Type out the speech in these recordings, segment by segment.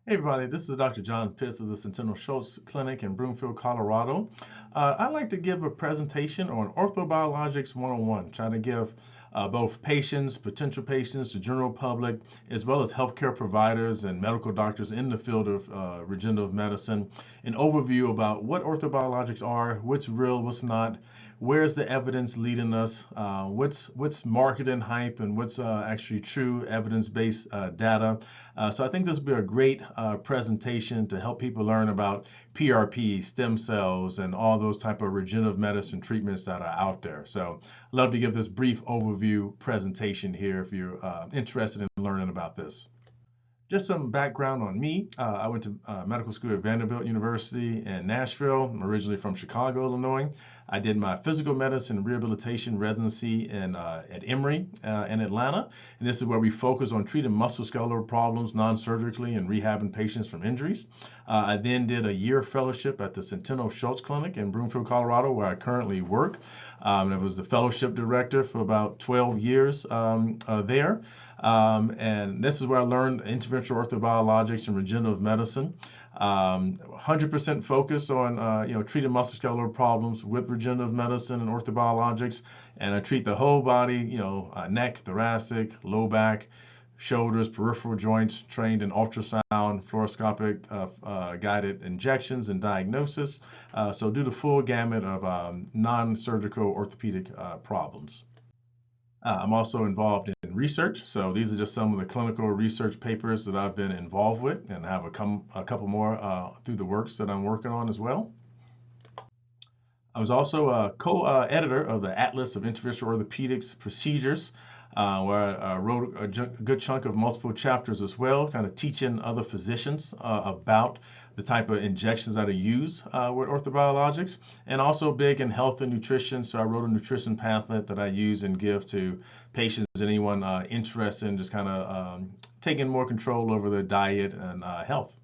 Hey everybody, this is Dr. John Pitts of the Centeno-Schultz Clinic in Broomfield, Colorado. I'd like to give a presentation on Orthobiologics 101, trying to give both patients, potential patients, the general public, as well as healthcare providers and medical doctors in the field of regenerative medicine, an overview about what orthobiologics are, what's real, what's not, where's the evidence leading us, what's marketing hype, and what's actually true evidence-based data. So I think this will be a great presentation to help people learn about PRP, stem cells, and all those type of regenerative medicine treatments that are out there. So I'd love to give this brief overview presentation here if you're interested in learning about this. Just some background on me. I went to medical school at Vanderbilt University in Nashville. I'm originally from Chicago, Illinois. I did my physical medicine and rehabilitation residency at Emory in Atlanta. And this is where we focus on treating musculoskeletal problems non-surgically and rehabbing patients from injuries. I then did a year fellowship at the Centeno-Schultz Clinic in Broomfield, Colorado, where I currently work. I was the fellowship director for about 12 years there. And this is where I learned interventional orthobiologics and regenerative medicine. 100% focus on treating musculoskeletal problems with regenerative medicine and orthobiologics, and I treat the whole body, neck, thoracic, low back, shoulders, peripheral joints, trained in ultrasound, fluoroscopic guided injections and diagnosis. So do the full gamut of non-surgical orthopedic problems. I'm also involved in research, so these are just some of the clinical research papers that I've been involved with, and I have a couple more through the works that I'm working on as well. I was also a co-editor of the Atlas of Interventional Orthopedics Procedures, where I wrote a good chunk of multiple chapters as well, kind of teaching other physicians about the type of injections that are used with orthobiologics, and also big in health and nutrition. So I wrote a nutrition pamphlet that I use and give to patients and anyone interested in just kind of taking more control over their diet and health.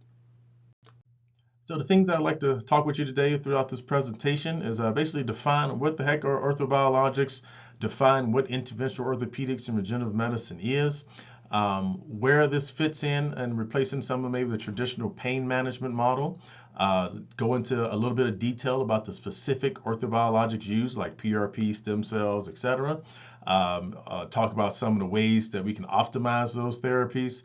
So the things I'd like to talk with you today throughout this presentation is basically define what the heck are orthobiologics, define what interventional orthopedics and regenerative medicine is, where this fits in and replacing some of maybe the traditional pain management model, go into a little bit of detail about the specific orthobiologics used like PRP, stem cells, etc. Talk about some of the ways that we can optimize those therapies,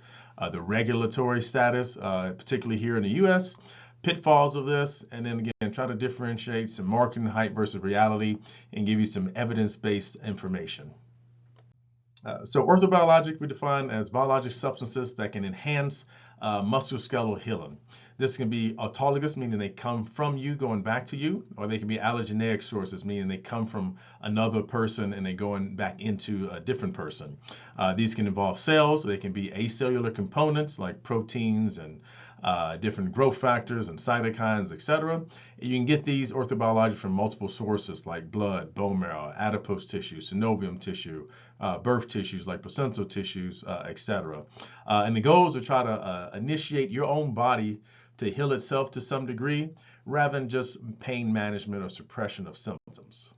the regulatory status, particularly here in the US, pitfalls of this, and then again, try to differentiate some marketing hype versus reality and give you some evidence-based information. So orthobiologic we define as biologic substances that can enhance musculoskeletal healing. This can be autologous, meaning they come from you going back to you, or they can be allergenic sources, meaning they come from another person and they're going back into a different person. These can involve cells, they can be acellular components like proteins and different growth factors and cytokines, etc. You can get these orthobiologics from multiple sources like blood, bone marrow, adipose tissue, synovium tissue, birth tissues like placental tissues, etc. And the goal is to try to initiate your own body to heal itself to some degree rather than just pain management or suppression of symptoms.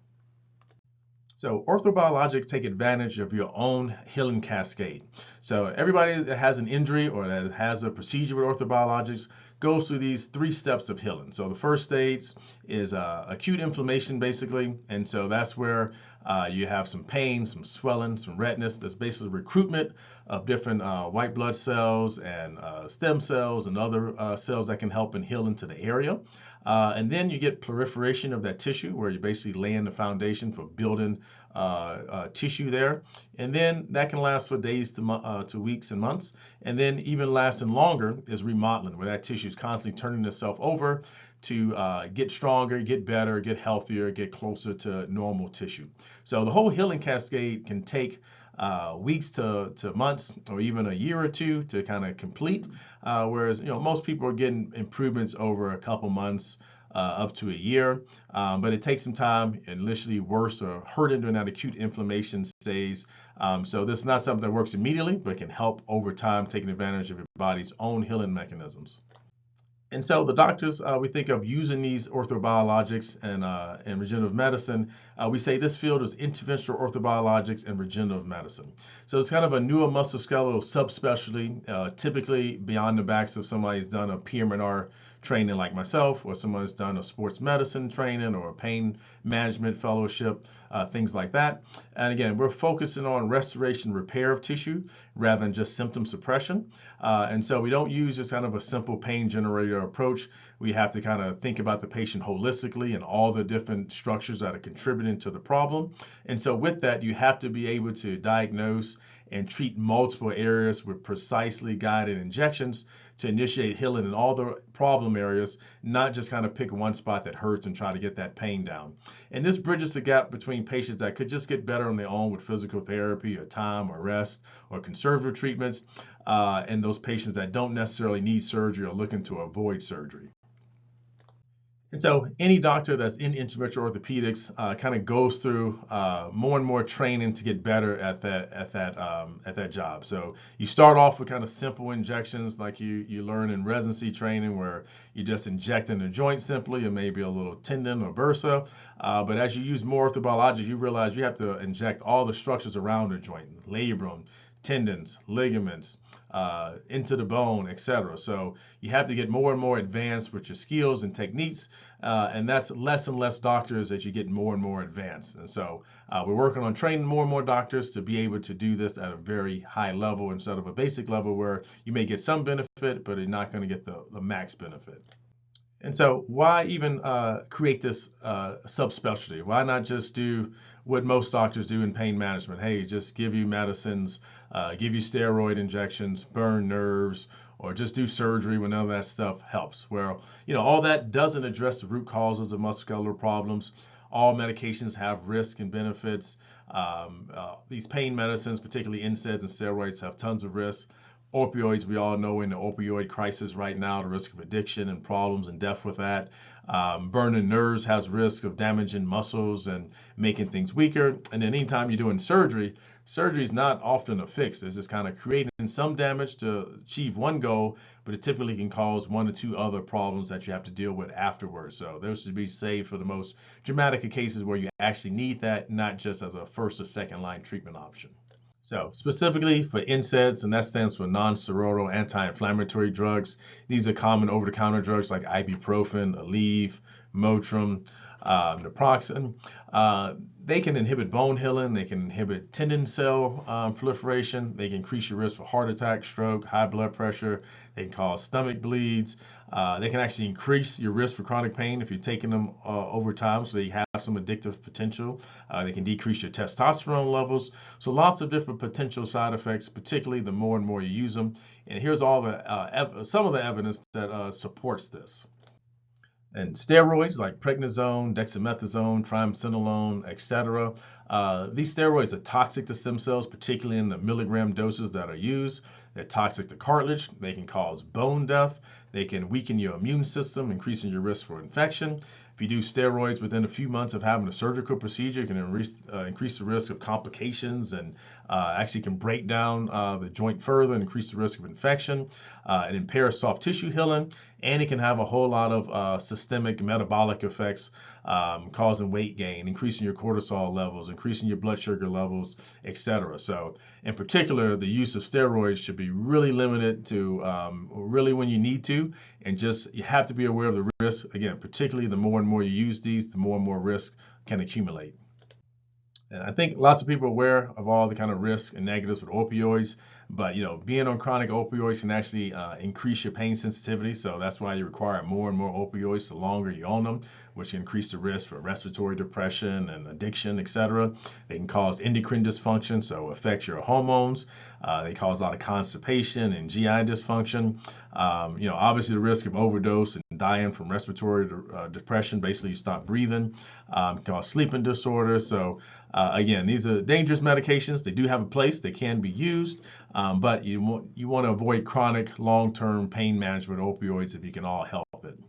So orthobiologics take advantage of your own healing cascade. So everybody that has an injury or that has a procedure with orthobiologics goes through these 3 steps of healing. So the first stage is acute inflammation, basically, and so that's where you have some pain, some swelling, some redness. That's basically recruitment of different white blood cells and stem cells and other cells that can help in healing to the area. And then you get proliferation of that tissue, where you're basically laying the foundation for building tissue there. And then that can last for days to weeks and months. And then even lasting longer is remodeling, where that tissue is constantly turning itself over to get stronger, get better, get healthier, get closer to normal tissue. So the whole healing cascade can take weeks to months or even a year or two to kind of complete, whereas most people are getting improvements over a couple months up to a year, but it takes some time and literally worse or hurting during that acute inflammation stage. So this is not something that works immediately, but can help over time, taking advantage of your body's own healing mechanisms. And so the doctors, we think of using these orthobiologics and regenerative medicine. We say this field is interventional orthobiologics and regenerative medicine. So it's kind of a neuromusculoskeletal subspecialty, typically beyond the backs of somebody's done a PM&R training like myself, or someone's done a sports medicine training or a pain management fellowship, things like that. And again, we're focusing on restoration, repair of tissue rather than just symptom suppression. And so we don't use just kind of a simple pain generator approach. We have to kind of think about the patient holistically and all the different structures that are contributing to the problem. And so with that, you have to be able to diagnose and treat multiple areas with precisely guided injections to initiate healing in all the problem areas, not just kind of pick one spot that hurts and try to get that pain down. And this bridges the gap between patients that could just get better on their own with physical therapy or time or rest or conservative treatments, and those patients that don't necessarily need surgery or looking to avoid surgery. And so any doctor that's in interventional orthopedics kind of goes through more and more training to get better at that job. So you start off with kind of simple injections like you learn in residency training, where you just injecting the joint simply and maybe a little tendon or bursa. But as you use more orthobiologics, you realize you have to inject all the structures around the joint, labrum, tendons, ligaments, into the bone, etc. So you have to get more and more advanced with your skills and techniques, and that's less and less doctors as you get more and more advanced. And so we're working on training more and more doctors to be able to do this at a very high level instead of a basic level where you may get some benefit, but you're not going to get the max benefit. And so why even create this subspecialty? Why not just do what most doctors do in pain management? Hey, just give you medicines, give you steroid injections, burn nerves, or just do surgery when none of that stuff helps. Well, all that doesn't address the root causes of musculoskeletal problems. All medications have risk and benefits. These pain medicines, particularly NSAIDs and steroids, have tons of risks. Opioids, we all know in the opioid crisis right now, the risk of addiction and problems and death with that. Burning nerves has risk of damaging muscles and making things weaker. And then anytime you're doing surgery is not often a fix. It's just kind of creating some damage to achieve one goal, but it typically can cause one or two other problems that you have to deal with afterwards. So those should be saved for the most dramatic cases where you actually need that, not just as a first or second line treatment option. So specifically for NSAIDs, and that stands for non-steroidal anti-inflammatory drugs. These are common over-the-counter drugs like ibuprofen, Aleve, Motrin, naproxen. They can inhibit bone healing. They can inhibit tendon cell proliferation. They can increase your risk for heart attack, stroke, high blood pressure. They can cause stomach bleeds. They can actually increase your risk for chronic pain if you're taking them over time, so they have some addictive potential. They can decrease your testosterone levels. So lots of different potential side effects, particularly the more and more you use them. And here's all the some of the evidence that supports this. And steroids like prednisone, dexamethasone, triamcinolone, etc. These steroids are toxic to stem cells, particularly in the milligram doses that are used. They're toxic to cartilage. They can cause bone death. They can weaken your immune system, increasing your risk for infection. If you do steroids within a few months of having a surgical procedure, it can increase the risk of complications and actually can break down the joint further and increase the risk of infection. It impairs soft tissue healing, and it can have a whole lot of systemic metabolic effects, causing weight gain, increasing your cortisol levels, increasing your blood sugar levels, etc. So in particular, the use of steroids should be really limited to really when you need to, and just you have to be aware of the risk. Again, particularly the more and more you use these, the more and more risk can accumulate. And I think lots of people are aware of all the kind of risks and negatives with opioids, but being on chronic opioids can actually increase your pain sensitivity. So that's why you require more and more opioids the longer you own them, which can increase the risk for respiratory depression and addiction, etc. They can cause endocrine dysfunction, so affect your hormones. They cause a lot of constipation and GI dysfunction. Obviously the risk of overdose and dying from respiratory depression, basically you stop breathing, can cause sleeping disorders. So again, these are dangerous medications. They do have a place. They can be used, but you want to avoid chronic long-term pain management with opioids if you can all help it.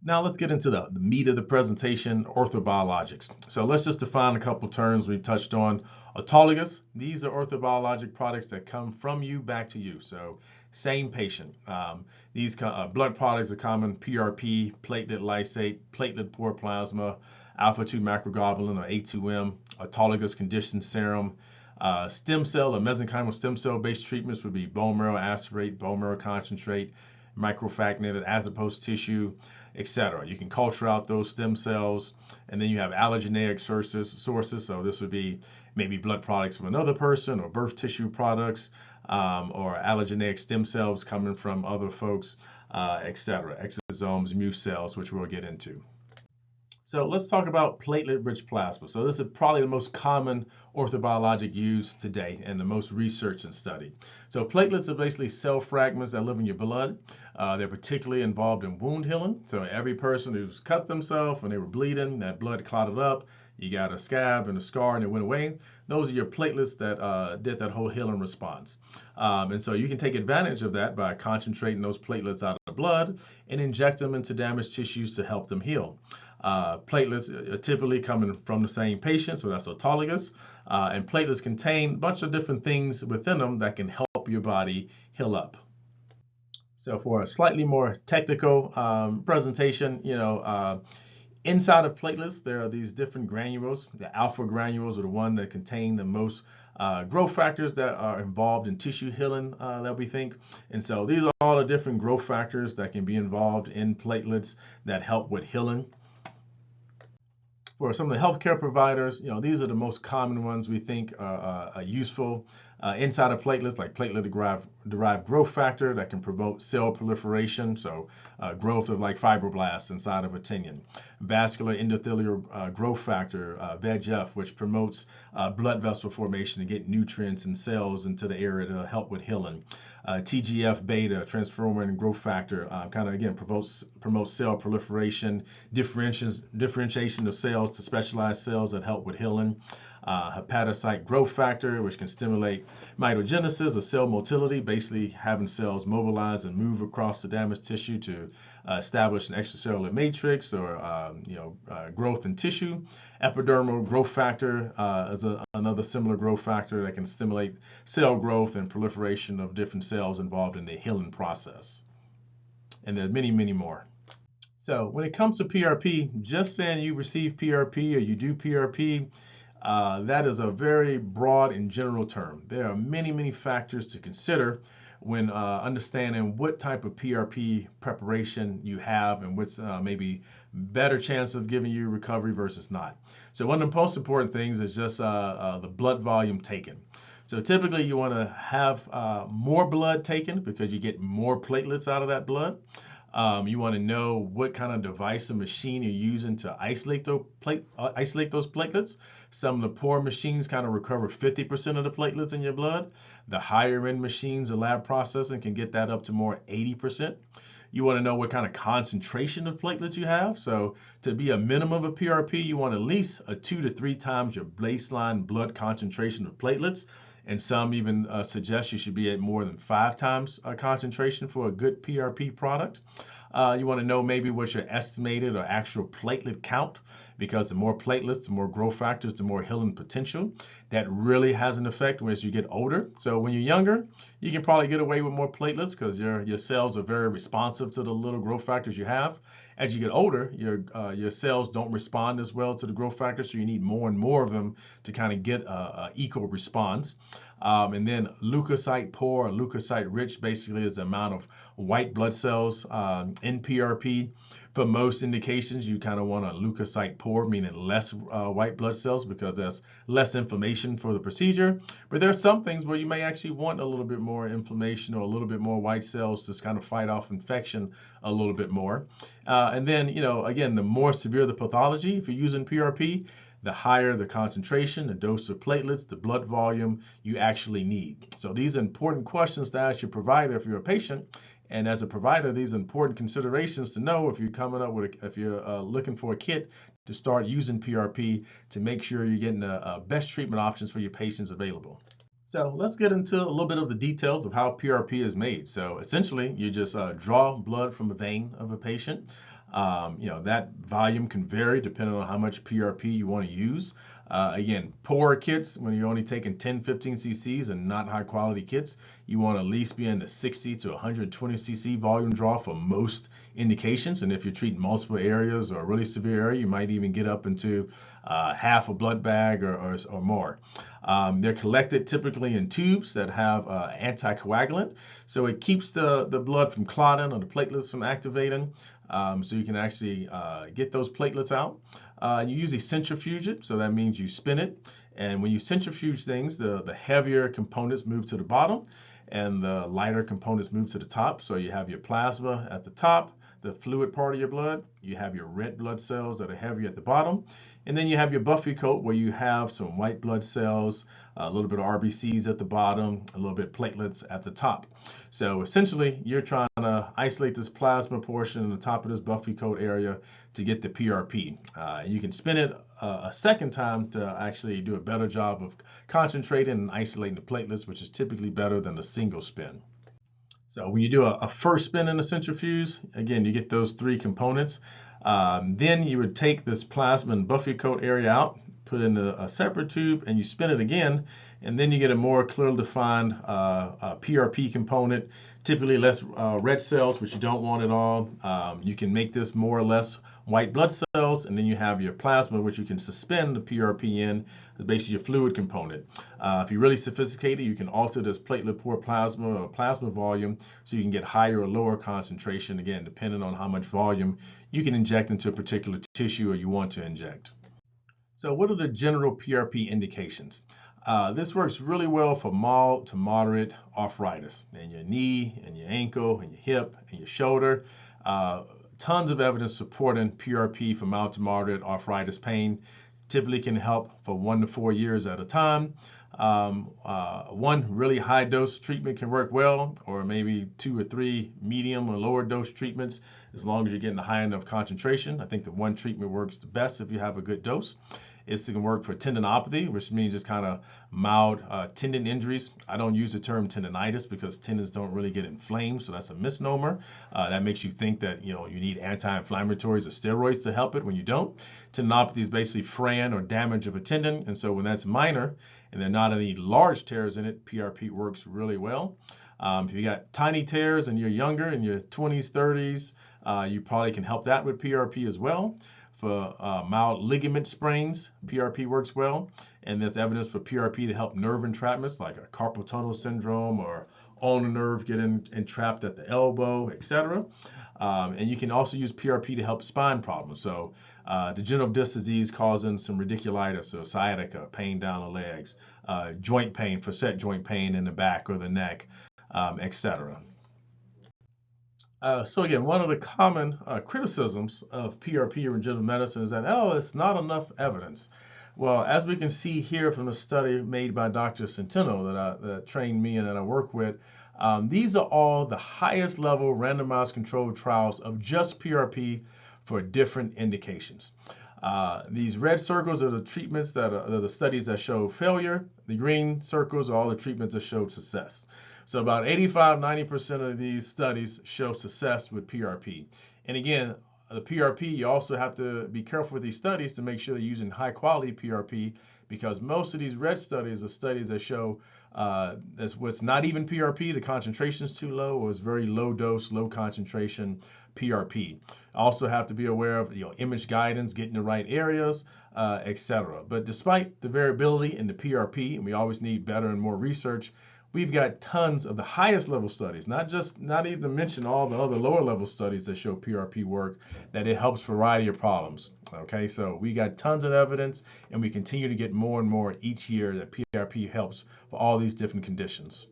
Now let's get into the meat of the presentation, orthobiologics. So let's just define a couple terms we've touched on. Autologous, these are orthobiologic products that come from you back to you. So same patient. These blood products are common: PRP, platelet lysate, platelet poor plasma, alpha-2 macroglobulin or A2M, autologous conditioned serum. Stem cell or mesenchymal stem cell based treatments would be bone marrow aspirate, bone marrow concentrate, microfractionated adipose tissue, etc. You can culture out those stem cells, and then you have allogeneic sources. So this would be maybe blood products from another person, or birth tissue products, or allogeneic stem cells coming from other folks, etc. Exosomes, MUSE cells, which we'll get into. So let's talk about platelet-rich plasma. So this is probably the most common orthobiologic used today and the most researched and studied. So platelets are basically cell fragments that live in your blood. They're particularly involved in wound healing. So every person who's cut themselves and they were bleeding, that blood clotted up, you got a scab and a scar and it went away. Those are your platelets that did that whole healing response. And so you can take advantage of that by concentrating those platelets out of the blood and inject them into damaged tissues to help them heal. Platelets are typically coming from the same patient, so that's autologous. And platelets contain a bunch of different things within them that can help your body heal up. So for a slightly more technical presentation, inside of platelets, there are these different granules. The alpha granules are the one that contain the most growth factors that are involved in tissue healing that we think. And so these are all the different growth factors that can be involved in platelets that help with healing. For some of the healthcare providers, these are the most common ones we think are useful inside of platelets, like platelet-derived growth factor that can promote cell proliferation, so growth of like fibroblasts inside of a tendon. Vascular endothelial growth factor, VEGF, which promotes blood vessel formation to get nutrients and cells into the area to help with healing. TGF-beta, transforming growth factor, promotes cell proliferation, differentiation of cells to specialized cells that help with healing. Hepatocyte growth factor, which can stimulate mitogenesis or cell motility, basically having cells mobilize and move across the damaged tissue to establish an extracellular matrix or growth in tissue. Epidermal growth factor is another similar growth factor that can stimulate cell growth and proliferation of different cells involved in the healing process. And there are many, many more. So when it comes to PRP, just saying you receive PRP or you do PRP, that is a very broad and general term. There are many, many factors to consider when understanding what type of PRP preparation you have and what's maybe better chance of giving you recovery versus not. So one of the most important things is just the blood volume taken. So typically you want to have more blood taken because you get more platelets out of that blood. You want to know what kind of device or machine you're using to isolate those platelets. Some of the poor machines kind of recover 50% of the platelets in your blood. The higher end machines or lab processing can get that up to more 80%. You want to know what kind of concentration of platelets you have. So to be a minimum of PRP, you want at least 2 to 3 times your baseline blood concentration of platelets. And some even suggest you should be at more than 5 times concentration for a good PRP product. You want to know maybe what's your estimated or actual platelet count, because the more platelets, the more growth factors, the more healing potential. That really has an effect as you get older. So when you're younger, you can probably get away with more platelets because your cells are very responsive to the little growth factors you have. As you get older, your cells don't respond as well to the growth factors, so you need more and more of them to kind of get an equal response. And then leukocyte poor or leukocyte rich basically is the amount of white blood cells in PRP. For most indications, you kind of want a leukocyte poor, meaning less white blood cells, because there's less inflammation for the procedure. But there are some things where you may actually want a little bit more inflammation or a little bit more white cells to kind of fight off infection a little bit more. And then, again, the more severe the pathology, if you're using PRP, the higher the concentration, the dose of platelets, the blood volume you actually need. So these are important questions to ask your provider if you're a patient. And as a provider, these are important considerations to know if you're looking for a kit to start using PRP to make sure you're getting the best treatment options for your patients available. So let's get into a little bit of the details of how PRP is made. So essentially, you just draw blood from a vein of a patient. That volume can vary depending on how much PRP you want to use. Again, poorer kits, when you're only taking 10, 15 cc's and not high quality kits, you want to at least be in the 60 to 120 cc volume draw for most indications. And if you're treating multiple areas or a really severe area, you might even get up into half a blood bag or more. They're collected typically in tubes that have anticoagulant, so it keeps the blood from clotting or the platelets from activating, so you can actually get those platelets out. You usually centrifuge it, so that means you spin it, and when you centrifuge things, the heavier components move to the bottom and the lighter components move to the top. So you have your plasma at the top, the fluid part of your blood, you have your red blood cells that are heavy at the bottom, and then you have your buffy coat where you have some white blood cells, a little bit of RBCs at the bottom, a little bit platelets at the top. So essentially, you're trying to isolate this plasma portion in the top of this buffy coat area to get the PRP. You can spin it a second time to actually do a better job of concentrating and isolating the platelets, which is typically better than the single spin. So when you do a first spin in the centrifuge, again, you get those three components. Then you would take this plasma and buffy coat area out, put it in a separate tube, and you spin it again, and then you get a more clearly defined PRP component, typically less red cells, which you don't want at all. You can make this more or less white blood cells, and then you have your plasma, which you can suspend the PRP in, basically your fluid component. If you're really sophisticated, you can alter this platelet poor plasma or plasma volume so you can get higher or lower concentration, again, depending on how much volume you can inject into a particular tissue or you want to inject. So what are the general PRP indications? This works really well for mild to moderate arthritis in your knee, and your ankle, and your hip, and your shoulder. Tons of evidence supporting PRP for mild to moderate arthritis pain. Typically can help for 1 to 4 years at a time. One really high dose treatment can work well, or maybe 2 or 3 medium or lower dose treatments, as long as you're getting a high enough concentration. I think the one treatment works the best if you have a good dose. It can work for tendinopathy, which means just kind of mild tendon injuries. I don't use the term tendinitis because tendons don't really get inflamed, so that's a misnomer. That makes you think that you need anti-inflammatories or steroids to help it when you don't. Tendinopathy is basically fraying or damage of a tendon, and so when that's minor and there are not any large tears in it, PRP works really well. If you got tiny tears and you're younger, in your 20s, 30s, you probably can help that with PRP as well. For mild ligament sprains, PRP works well, and there's evidence for PRP to help nerve entrapments like a carpal tunnel syndrome or ulnar nerve getting entrapped at the elbow, etc. And you can also use PRP to help spine problems. So degenerative disc disease causing some radiculitis or sciatica, pain down the legs, joint pain, facet joint pain in the back or the neck, etc. So again, one of the common criticisms of PRP in regenerative medicine is that, it's not enough evidence. Well, as we can see here from the study made by Dr. Centeno that trained me and that I work with, these are all the highest level randomized controlled trials of just PRP for different indications. These red circles are the treatments that are the studies that show failure. The green circles are all the treatments that showed success. So about 85–90% of these studies show success with PRP. And again, the PRP, you also have to be careful with these studies to make sure they're using high quality PRP, because most of these red studies are studies that show that's what's not even PRP, the concentration is too low, or it's very low dose, low concentration PRP. Also have to be aware of image guidance, getting the right areas, etc. But despite the variability in the PRP, and we always need better and more research, we've got tons of the highest level studies, not even to mention all the other lower level studies that show PRP work, that it helps a variety of problems. Okay, so we got tons of evidence, and we continue to get more and more each year that PRP helps for all these different conditions.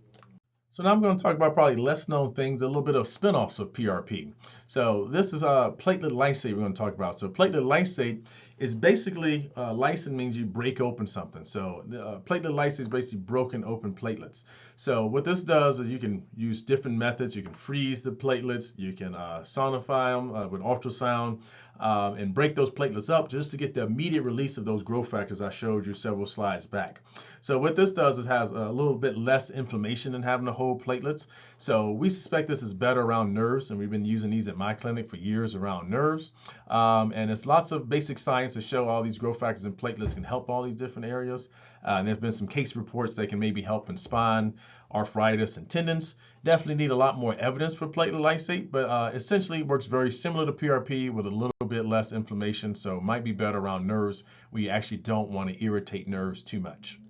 So now I'm going to talk about probably less known things, a little bit of spin-offs of PRP. So this is platelet lysate we're going to talk about. So platelet lysate is basically, lysate means you break open something. So platelet lysate is basically broken open platelets. So what this does is you can use different methods. You can freeze the platelets. You can sonify them with ultrasound and break those platelets up just to get the immediate release of those growth factors I showed you several slides back. So what this does is has a little bit less inflammation than having to hold platelets. So we suspect this is better around nerves, and we've been using these at my clinic for years around nerves. And it's lots of basic science to show all these growth factors and platelets can help all these different areas. And there's been some case reports that can maybe help in spine, arthritis, and tendons. Definitely need a lot more evidence for platelet lysate, but essentially works very similar to PRP with a little bit less inflammation, so might be better around nerves where you actually don't want to irritate nerves too much.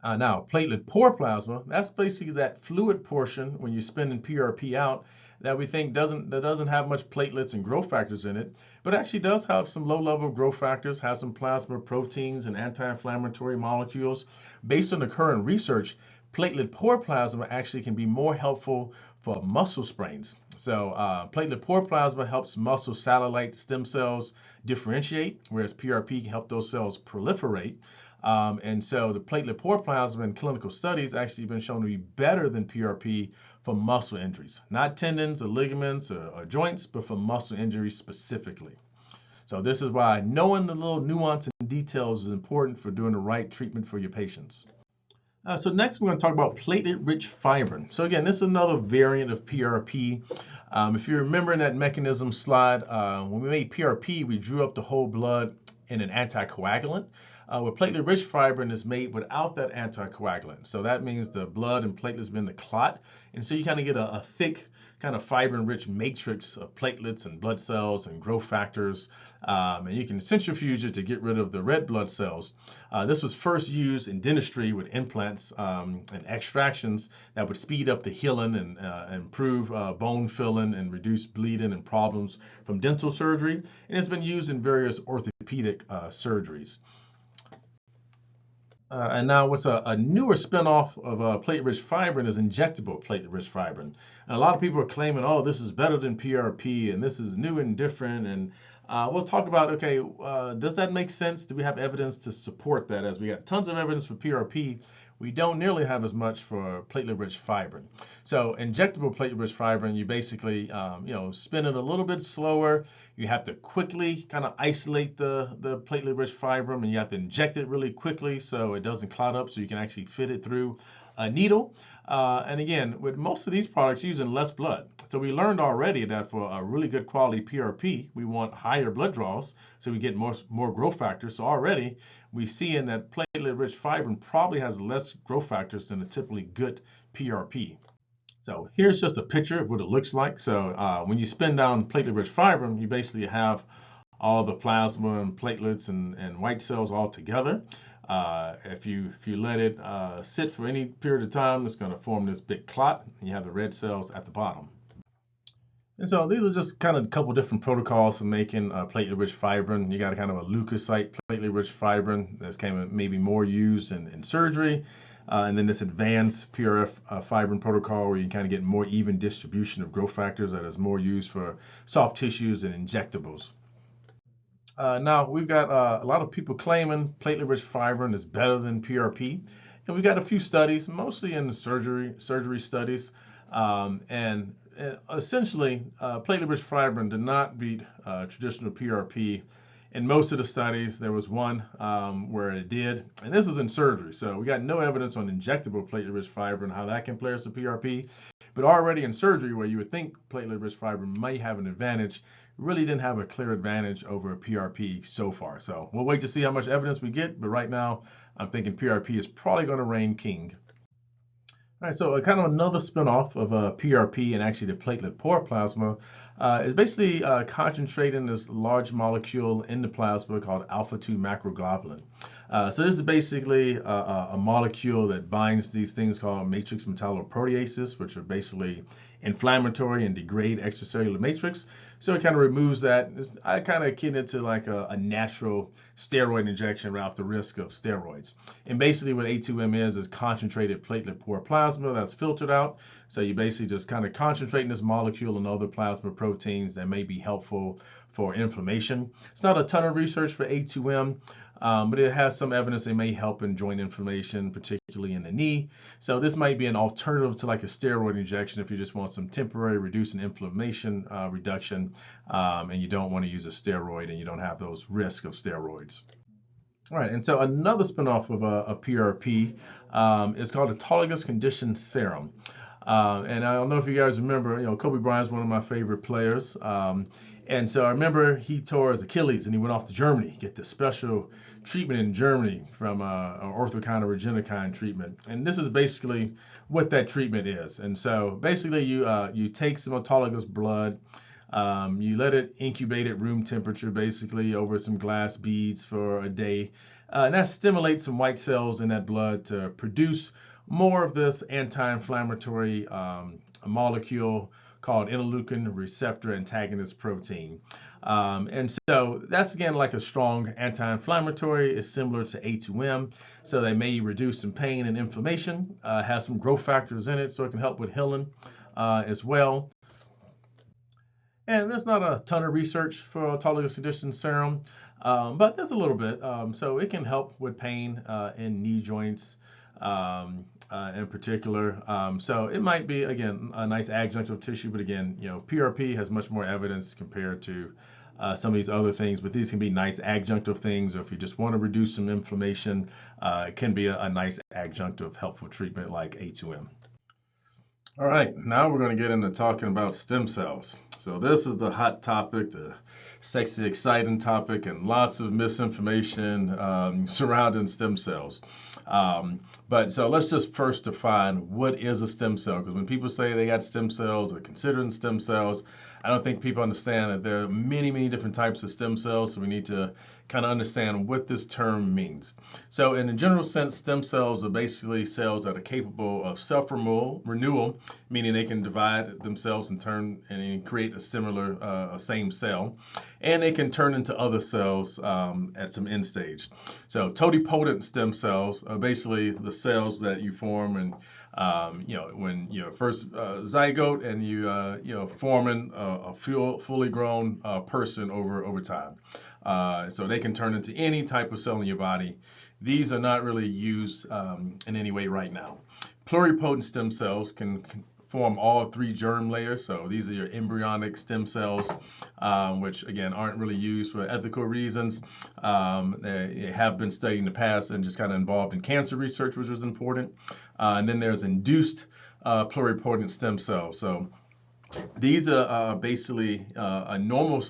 Now, platelet poor plasma, that's basically that fluid portion when you're spinning PRP out that we think doesn't have much platelets and growth factors in it, but actually does have some low-level growth factors, has some plasma proteins and anti-inflammatory molecules. Based on the current research, platelet poor plasma actually can be more helpful for muscle sprains. So platelet poor plasma helps muscle satellite stem cells differentiate, whereas PRP can help those cells proliferate. And so the platelet poor plasma in clinical studies actually been shown to be better than PRP for muscle injuries, not tendons or ligaments or joints, but for muscle injuries specifically. So this is why knowing the little nuance and details is important for doing the right treatment for your patients. So next we're going to talk about platelet-rich fibrin. So again, this is another variant of PRP. If you remember in that mechanism slide, when we made PRP, we drew up the whole blood in an anticoagulant. Where platelet-rich fibrin is made without that anticoagulant. So that means the blood and platelets been the clot. And so you kind of get a thick kind of fibrin-rich matrix of platelets and blood cells and growth factors. And you can centrifuge it to get rid of the red blood cells. This was first used in dentistry with implants and extractions that would speed up the healing and improve bone filling and reduce bleeding and problems from dental surgery. And it's been used in various orthopedic surgeries. And now what's a newer spinoff of platelet-rich fibrin is injectable platelet-rich fibrin. And a lot of people are claiming, oh, this is better than PRP and this is new and different. And we'll talk about, okay, does that make sense? Do we have evidence to support that? As we got tons of evidence for PRP, we don't nearly have as much for platelet-rich fibrin. So injectable platelet-rich fibrin, you basically, spin it a little bit slower. You have to quickly kind of isolate the platelet-rich fibrin, and you have to inject it really quickly so it doesn't clot up, so you can actually fit it through a needle. And again, with most of these products using less blood. So we learned already that for a really good quality PRP, we want higher blood draws so we get more growth factors. So already we see in that platelet-rich fibrin probably has less growth factors than a typically good PRP. So here's just a picture of what it looks like. So when you spin down platelet-rich fibrin, you basically have all the plasma and platelets and white cells all together. If you let it sit for any period of time, it's going to form this big clot, and you have the red cells at the bottom. And so these are just kind of a couple different protocols for making platelet-rich fibrin. You got a kind of a leukocyte platelet-rich fibrin that's kind of maybe more used in surgery. And then this advanced PRF fibrin protocol where you can kind of get more even distribution of growth factors that is more used for soft tissues and injectables. Now, we've got a lot of people claiming platelet-rich fibrin is better than PRP. And we've got a few studies, mostly in the surgery studies. And essentially, platelet-rich fibrin did not beat traditional PRP. In most of the studies, there was one where it did, and this is in surgery. So we got no evidence on injectable platelet-rich fibrin, how that compares to PRP. But already in surgery, where you would think platelet-rich fibrin might have an advantage, really didn't have a clear advantage over PRP so far. So we'll wait to see how much evidence we get, but right now, I'm thinking PRP is probably going to reign king. All right, so kind of another spinoff of PRP and actually the platelet poor plasma is basically concentrating this large molecule in the plasma called alpha-2 macroglobulin. So this is basically a molecule that binds these things called matrix metalloproteases, which are basically inflammatory and degrade extracellular matrix. So it kind of removes that. I kind of akin it to like a natural steroid injection without the risk of steroids. And basically what A2M is concentrated platelet poor plasma that's filtered out. So you basically just kind of concentrating this molecule and other plasma proteins that may be helpful for inflammation. It's not a ton of research for A2M, but it has some evidence it may help in joint inflammation, particularly in the knee. So this might be an alternative to like a steroid injection if you just want some temporary reducing inflammation reduction, and you don't want to use a steroid and you don't have those risks of steroids. All right, and so another spinoff of a PRP is called autologous conditioned serum. And I don't know if you guys remember, Kobe Bryant's one of my favorite players. And so I remember he tore his Achilles and he went off to Germany, get this special treatment in Germany from an orthokine or Regenerative treatment. And this is basically what that treatment is. And so basically you take some autologous blood, you let it incubate at room temperature, basically over some glass beads for a day. And that stimulates some white cells in that blood to produce more of this anti-inflammatory molecule called interleukin receptor antagonist protein. And so that's again like a strong anti-inflammatory. It's similar to A2M. So they may reduce some pain and inflammation, has some growth factors in it, so it can help with healing as well. And there's not a ton of research for autologous conditioned serum, but there's a little bit. So it can help with pain in knee joints in particular. So it might be, again, a nice adjunctive tissue, but again, PRP has much more evidence compared to some of these other things, but these can be nice adjunctive things, or if you just want to reduce some inflammation, it can be a nice adjunctive helpful treatment like A2M. All right, now we're going to get into talking about stem cells. So this is the hot topic, the sexy, exciting topic, and lots of misinformation surrounding stem cells. But so let's just first define what is a stem cell, because when people say they got stem cells or considering stem cells, I don't think people understand that there are many, many different types of stem cells, so we need to kind of understand what this term means. So in a general sense, stem cells are basically cells that are capable of self-renewal, meaning they can divide themselves and turn and create a similar, same cell, and they can turn into other cells at some end stage. So totipotent stem cells are basically the cells that you form and when you're first zygote and you forming a fully grown person over time. So they can turn into any type of cell in your body. These are not really used in any way right now. Pluripotent stem cells can form all three germ layers. So these are your embryonic stem cells, which again aren't really used for ethical reasons. They have been studied in the past and just kind of involved in cancer research, which was important. And then there's induced pluripotent stem cells. So these are basically a normal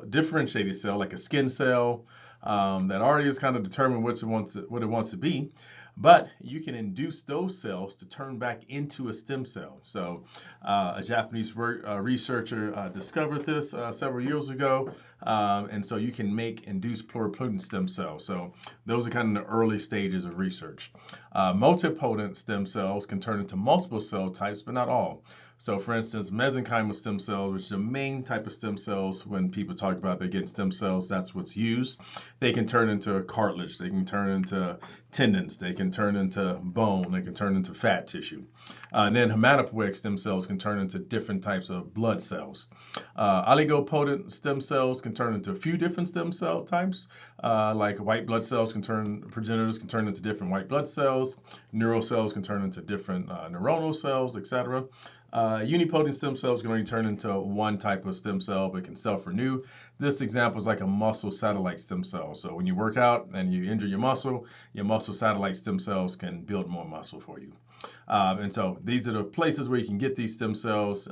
differentiated cell, like a skin cell, that already is kind of determined what it wants to be. But you can induce those cells to turn back into a stem cell. So a Japanese researcher discovered this several years ago. And so you can make induced pluripotent stem cells. So those are kind of the early stages of research. Multipotent stem cells can turn into multiple cell types, but not all. So for instance, mesenchymal stem cells, which is the main type of stem cells when people talk about they get stem cells, that's what's used. They can turn into cartilage, they can turn into tendons, they can turn into bone, they can turn into fat tissue. And then hematopoietic stem cells can turn into different types of blood cells. Oligopotent stem cells can turn into a few different stem cell types, like white blood cells progenitors can turn into different white blood cells, neural cells can turn into different neuronal cells, etc. Unipotent stem cells can only turn into one type of stem cell, but can self-renew. This example is like a muscle satellite stem cell. So when you work out and you injure your muscle satellite stem cells can build more muscle for you. And so these are the places where you can get these stem cells.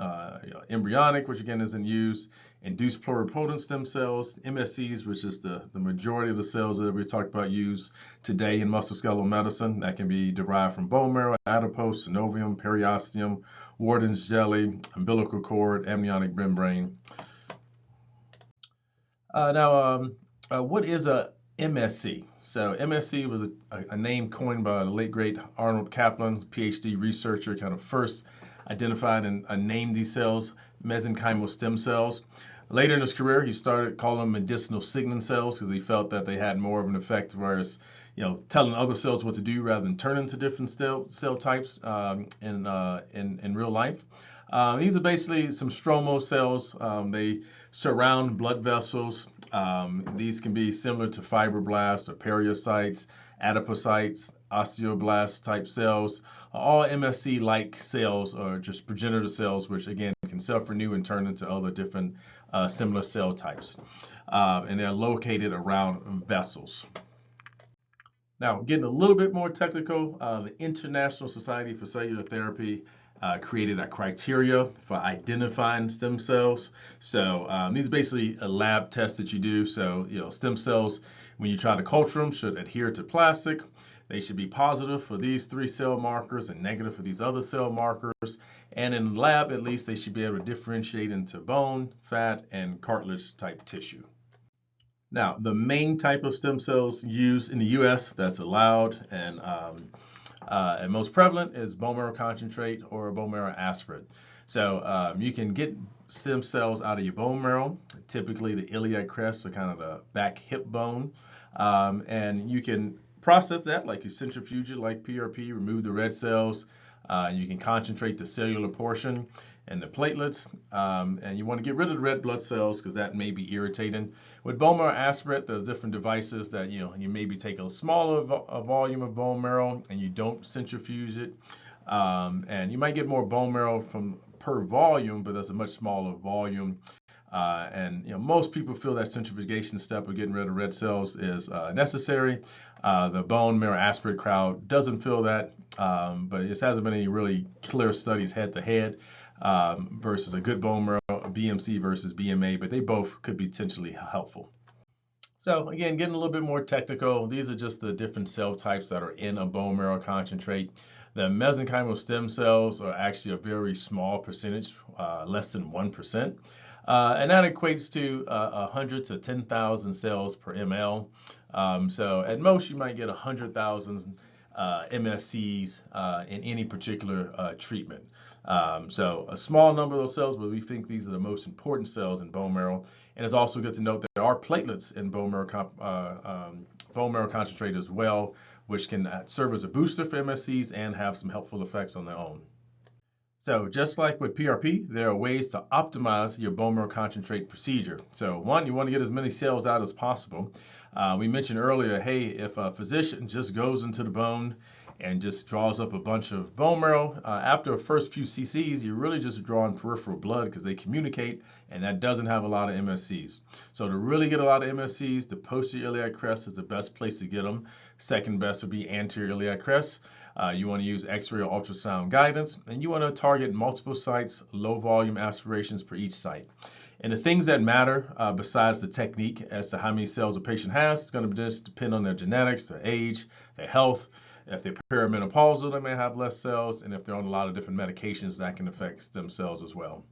Embryonic, which again isn't used. Induced pluripotent stem cells, MSCs, which is the majority of the cells that we talked about used today in musculoskeletal medicine. That can be derived from bone marrow, adipose, synovium, periosteum, Warden's jelly, umbilical cord, amniotic membrane. What is a MSC? So MSC was a name coined by the late great Arnold Kaplan, PhD researcher, kind of first identified and named these cells mesenchymal stem cells. Later in his career, he started calling them medicinal signaling cells because he felt that they had more of an effect, whereas telling other cells what to do rather than turn into different cell types in real life. These are basically some stromal cells. They surround blood vessels. These can be similar to fibroblasts or periocytes, adipocytes, osteoblasts type cells. All MSC-like cells are just progenitor cells, which again can self-renew and turn into other different similar cell types. And they're located around vessels. Now, getting a little bit more technical, the International Society for Cellular Therapy created a criteria for identifying stem cells. So these are basically a lab test that you do. So, stem cells, when you try to culture them, should adhere to plastic. They should be positive for these 3 cell markers and negative for these other cell markers. And in the lab, at least, they should be able to differentiate into bone, fat, and cartilage type tissue. Now, the main type of stem cells used in the U.S. that's allowed and most prevalent is bone marrow concentrate or bone marrow aspirate. So you can get stem cells out of your bone marrow, typically the iliac crest or kind of the back hip bone, and you can process that like you centrifuge it like PRP, remove the red cells. You can concentrate the cellular portion and the platelets, and you want to get rid of the red blood cells because that may be irritating. With bone marrow aspirate, there's different devices that you maybe take a smaller volume of bone marrow and you don't centrifuge it, and you might get more bone marrow from per volume, but that's a much smaller volume. And most people feel that centrifugation step of getting rid of red cells is necessary. The bone marrow aspirate crowd doesn't feel that, but it hasn't been any really clear studies head-to-head versus a good bone marrow, BMC versus BMA, but they both could be potentially helpful. So again, getting a little bit more technical, these are just the different cell types that are in a bone marrow concentrate. The mesenchymal stem cells are actually a very small percentage, less than 1%. And that equates to 100 to 10,000 cells per ml. So at most, you might get 100,000 MSCs in any particular treatment. So a small number of those cells, but we think these are the most important cells in bone marrow. And it's also good to note that there are platelets in bone marrow concentrate as well, which can serve as a booster for MSCs and have some helpful effects on their own. So just like with PRP, there are ways to optimize your bone marrow concentrate procedure. So one, you want to get as many cells out as possible. We mentioned earlier, hey, if a physician just goes into the bone and just draws up a bunch of bone marrow, after the first few cc's, you're really just drawing peripheral blood because they communicate, and that doesn't have a lot of MSCs. So to really get a lot of MSCs, the posterior iliac crest is the best place to get them. Second best would be anterior iliac crest. You want to use X-ray or ultrasound guidance, and you want to target multiple sites, low volume aspirations per each site. And the things that matter besides the technique as to how many cells a patient has is going to just depend on their genetics, their age, their health. If they're perimenopausal, they may have less cells, and if they're on a lot of different medications, that can affect stem cells as well.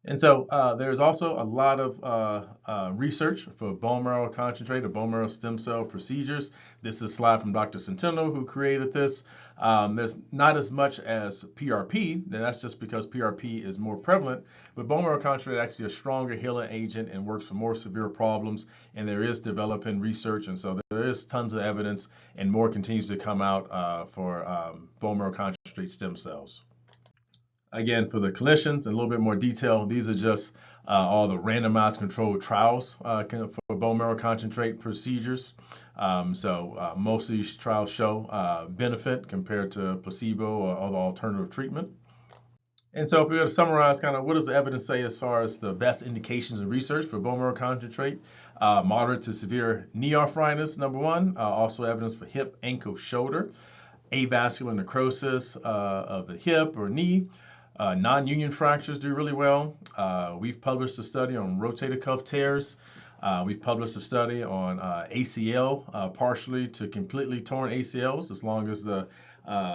And so there's also a lot of research for bone marrow concentrate or bone marrow stem cell procedures. This is a slide from Dr. Centeno, who created this. There's not as much as PRP, and that's just because PRP is more prevalent, but bone marrow concentrate is actually a stronger healing agent and works for more severe problems, and there is developing research, and so there is tons of evidence, and more continues to come out for bone marrow concentrate stem cells. Again, for the clinicians, in a little bit more detail, these are just all the randomized controlled trials for bone marrow concentrate procedures. So most of these trials show benefit compared to placebo or other alternative treatment. And so if we were to summarize kind of what does the evidence say as far as the best indications and research for bone marrow concentrate, moderate to severe knee arthritis, number one, also evidence for hip, ankle, shoulder, avascular necrosis of the hip or knee. Non-union fractures do really well. We've published a study on rotator cuff tears. We've published a study on ACL, partially to completely torn ACLs, as long as the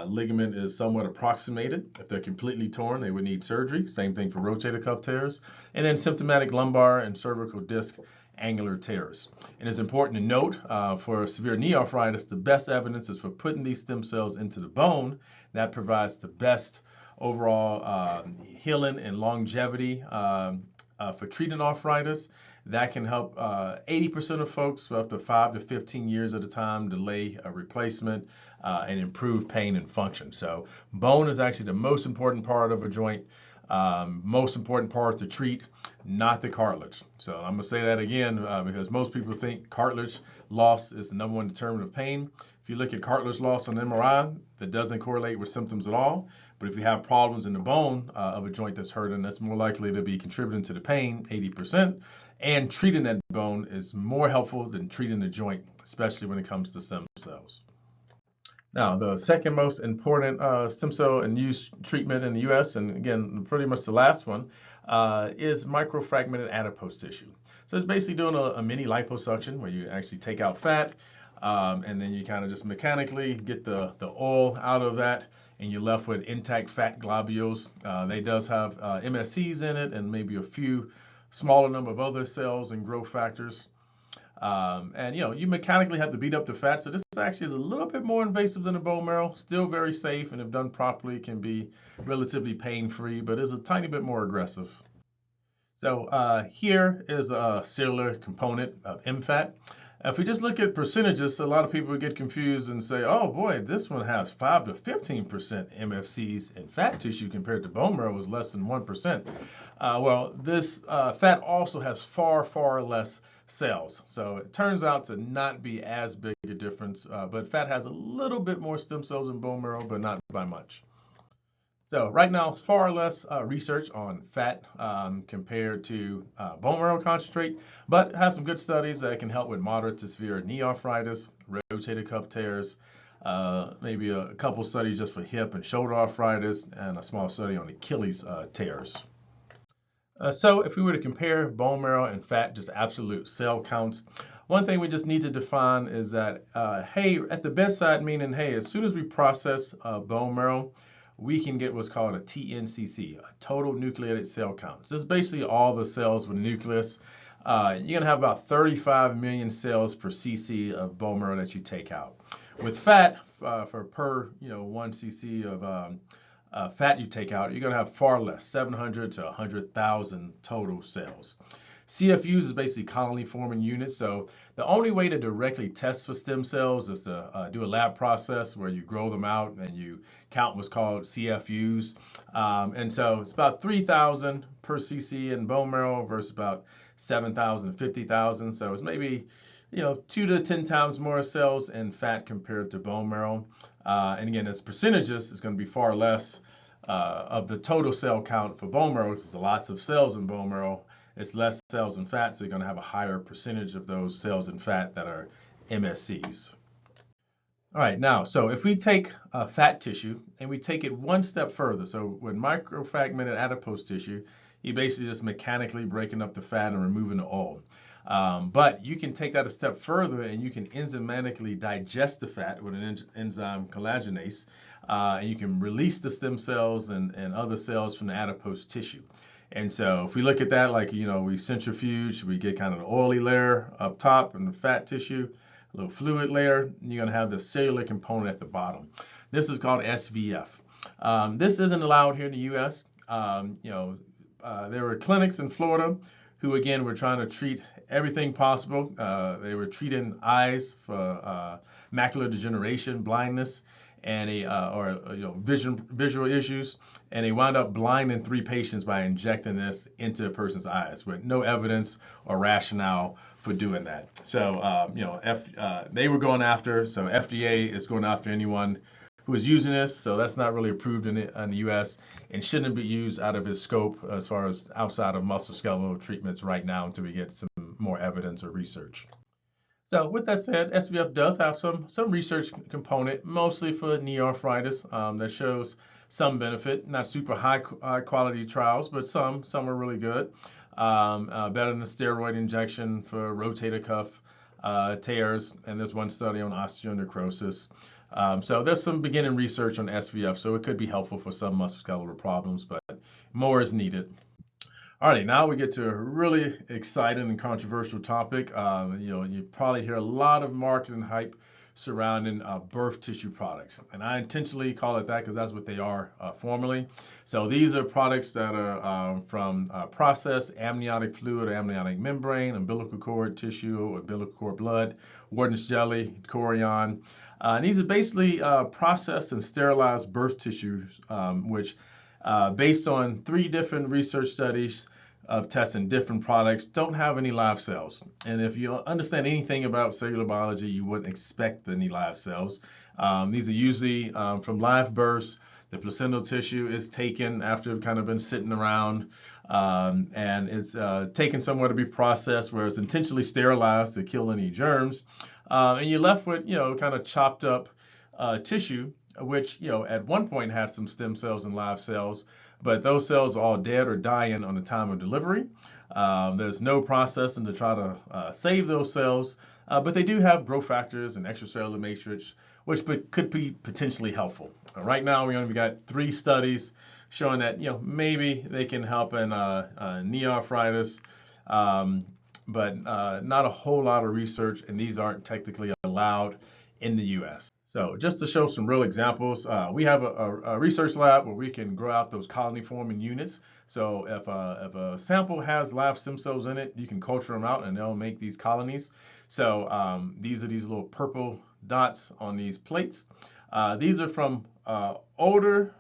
ligament is somewhat approximated. If they're completely torn, they would need surgery. Same thing for rotator cuff tears. And then symptomatic lumbar and cervical disc angular tears. And it's important to note for severe knee arthritis, the best evidence is for putting these stem cells into the bone. That provides the best overall healing and longevity for treating arthritis. That can help 80% of folks for up to 5 to 15 years at a time delay a replacement and improve pain and function. So bone is actually the most important part of a joint, most important part to treat, not the cartilage. So I'm going to say that again because most people think cartilage loss is the number one determinant of pain. If you look at cartilage loss on MRI, that doesn't correlate with symptoms at all. But if you have problems in the bone of a joint that's hurting, that's more likely to be contributing to the pain, 80%. And treating that bone is more helpful than treating the joint, especially when it comes to stem cells. Now, the second most important stem cell and use treatment in the U.S., and again, pretty much the last one, is microfragmented adipose tissue. So it's basically doing a mini liposuction where you actually take out fat, and then you kind of just mechanically get the oil out of that, and you're left with intact fat globules. They does have MSCs in it and maybe a few smaller number of other cells and growth factors. And you mechanically have to beat up the fat, so this actually is a little bit more invasive than the bone marrow. Still very safe, and if done properly, can be relatively pain-free, but is a tiny bit more aggressive. So here is a cellular component of MFAT. If we just look at percentages, a lot of people get confused and say, oh boy, this one has 5 to 15% MFCs in fat tissue compared to bone marrow is less than 1%. Well, this fat also has far, far less cells. So it turns out to not be as big a difference, but fat has a little bit more stem cells in bone marrow, but not by much. So right now, it's far less research on fat compared to bone marrow concentrate, but have some good studies that can help with moderate to severe knee arthritis, rotator cuff tears, maybe a couple studies just for hip and shoulder arthritis, and a small study on Achilles tears. So if we were to compare bone marrow and fat, just absolute cell counts, one thing we just need to define is that, hey, at the bedside, meaning, hey, as soon as we process bone marrow, we can get what's called a TNCC, a total nucleated cell count. So this is basically all the cells with a nucleus. You're going to have about 35 million cells per cc of bone marrow that you take out. With fat, for per 1 cc of fat you take out, you're going to have far less, 700 to 100,000 total cells. CFUs is basically colony-forming units, so the only way to directly test for stem cells is to do a lab process where you grow them out and you count what's called CFUs. And so it's about 3,000 per cc in bone marrow versus about 7,000, 50,000. So it's maybe 2 to 10 times more cells in fat compared to bone marrow. And again, as percentages, it's going to be far less of the total cell count for bone marrow, because there's lots of cells in bone marrow. It's less cells in fat, so you're going to have a higher percentage of those cells in fat that are MSCs. All right, now, so if we take fat tissue and we take it one step further, so with microfragmented adipose tissue, you're basically just mechanically breaking up the fat and removing the oil. But you can take that a step further and you can enzymatically digest the fat with an enzyme collagenase, and you can release the stem cells and other cells from the adipose tissue. And so if we look at that, like, we centrifuge, we get kind of the oily layer up top and the fat tissue, a little fluid layer, and you're going to have the cellular component at the bottom. This is called SVF. This isn't allowed here in the U.S. There were clinics in Florida who, again, were trying to treat everything possible. They were treating eyes for macular degeneration, blindness, and visual issues, and they wound up blinding 3 patients by injecting this into a person's eyes with no evidence or rationale for doing that. So they were going after, so FDA is going after anyone who is using this, so that's not really approved in the U.S. and shouldn't be used out of its scope as far as outside of musculoskeletal treatments right now until we get some more evidence or research. So with that said, SVF does have some research component, mostly for knee arthritis, that shows some benefit. Not super high quality trials, but some are really good. Better than the steroid injection for rotator cuff tears, and there's one study on osteonecrosis. So there's some beginning research on SVF, so it could be helpful for some musculoskeletal problems, but more is needed. Alrighty, now we get to a really exciting and controversial topic. You probably hear a lot of marketing hype surrounding birth tissue products, and I intentionally call it that because that's what they are formally. So these are products that are from processed amniotic fluid or amniotic membrane, umbilical cord tissue, umbilical cord blood, Wharton's jelly, chorion. And these are basically processed and sterilized birth tissues, which based on 3 different research studies of testing different products, don't have any live cells. And if you understand anything about cellular biology, you wouldn't expect any live cells. These are usually from live births. The placental tissue is taken after it's kind of been sitting around, and it's taken somewhere to be processed where it's intentionally sterilized to kill any germs. And you're left with, kind of chopped up tissue, which at one point had some stem cells and live cells, but those cells are all dead or dying on the time of delivery. There's no processing to try to save those cells, but they do have growth factors and extracellular matrix, which could be potentially helpful. Right now, we only got 3 studies showing that maybe they can help in knee arthritis, but not a whole lot of research, and these aren't technically allowed in the U.S. So just to show some real examples, we have a research lab where we can grow out those colony forming units. So if a sample has live stem cells in it, you can culture them out and they'll make these colonies. So these are these little purple dots on these plates. These are from older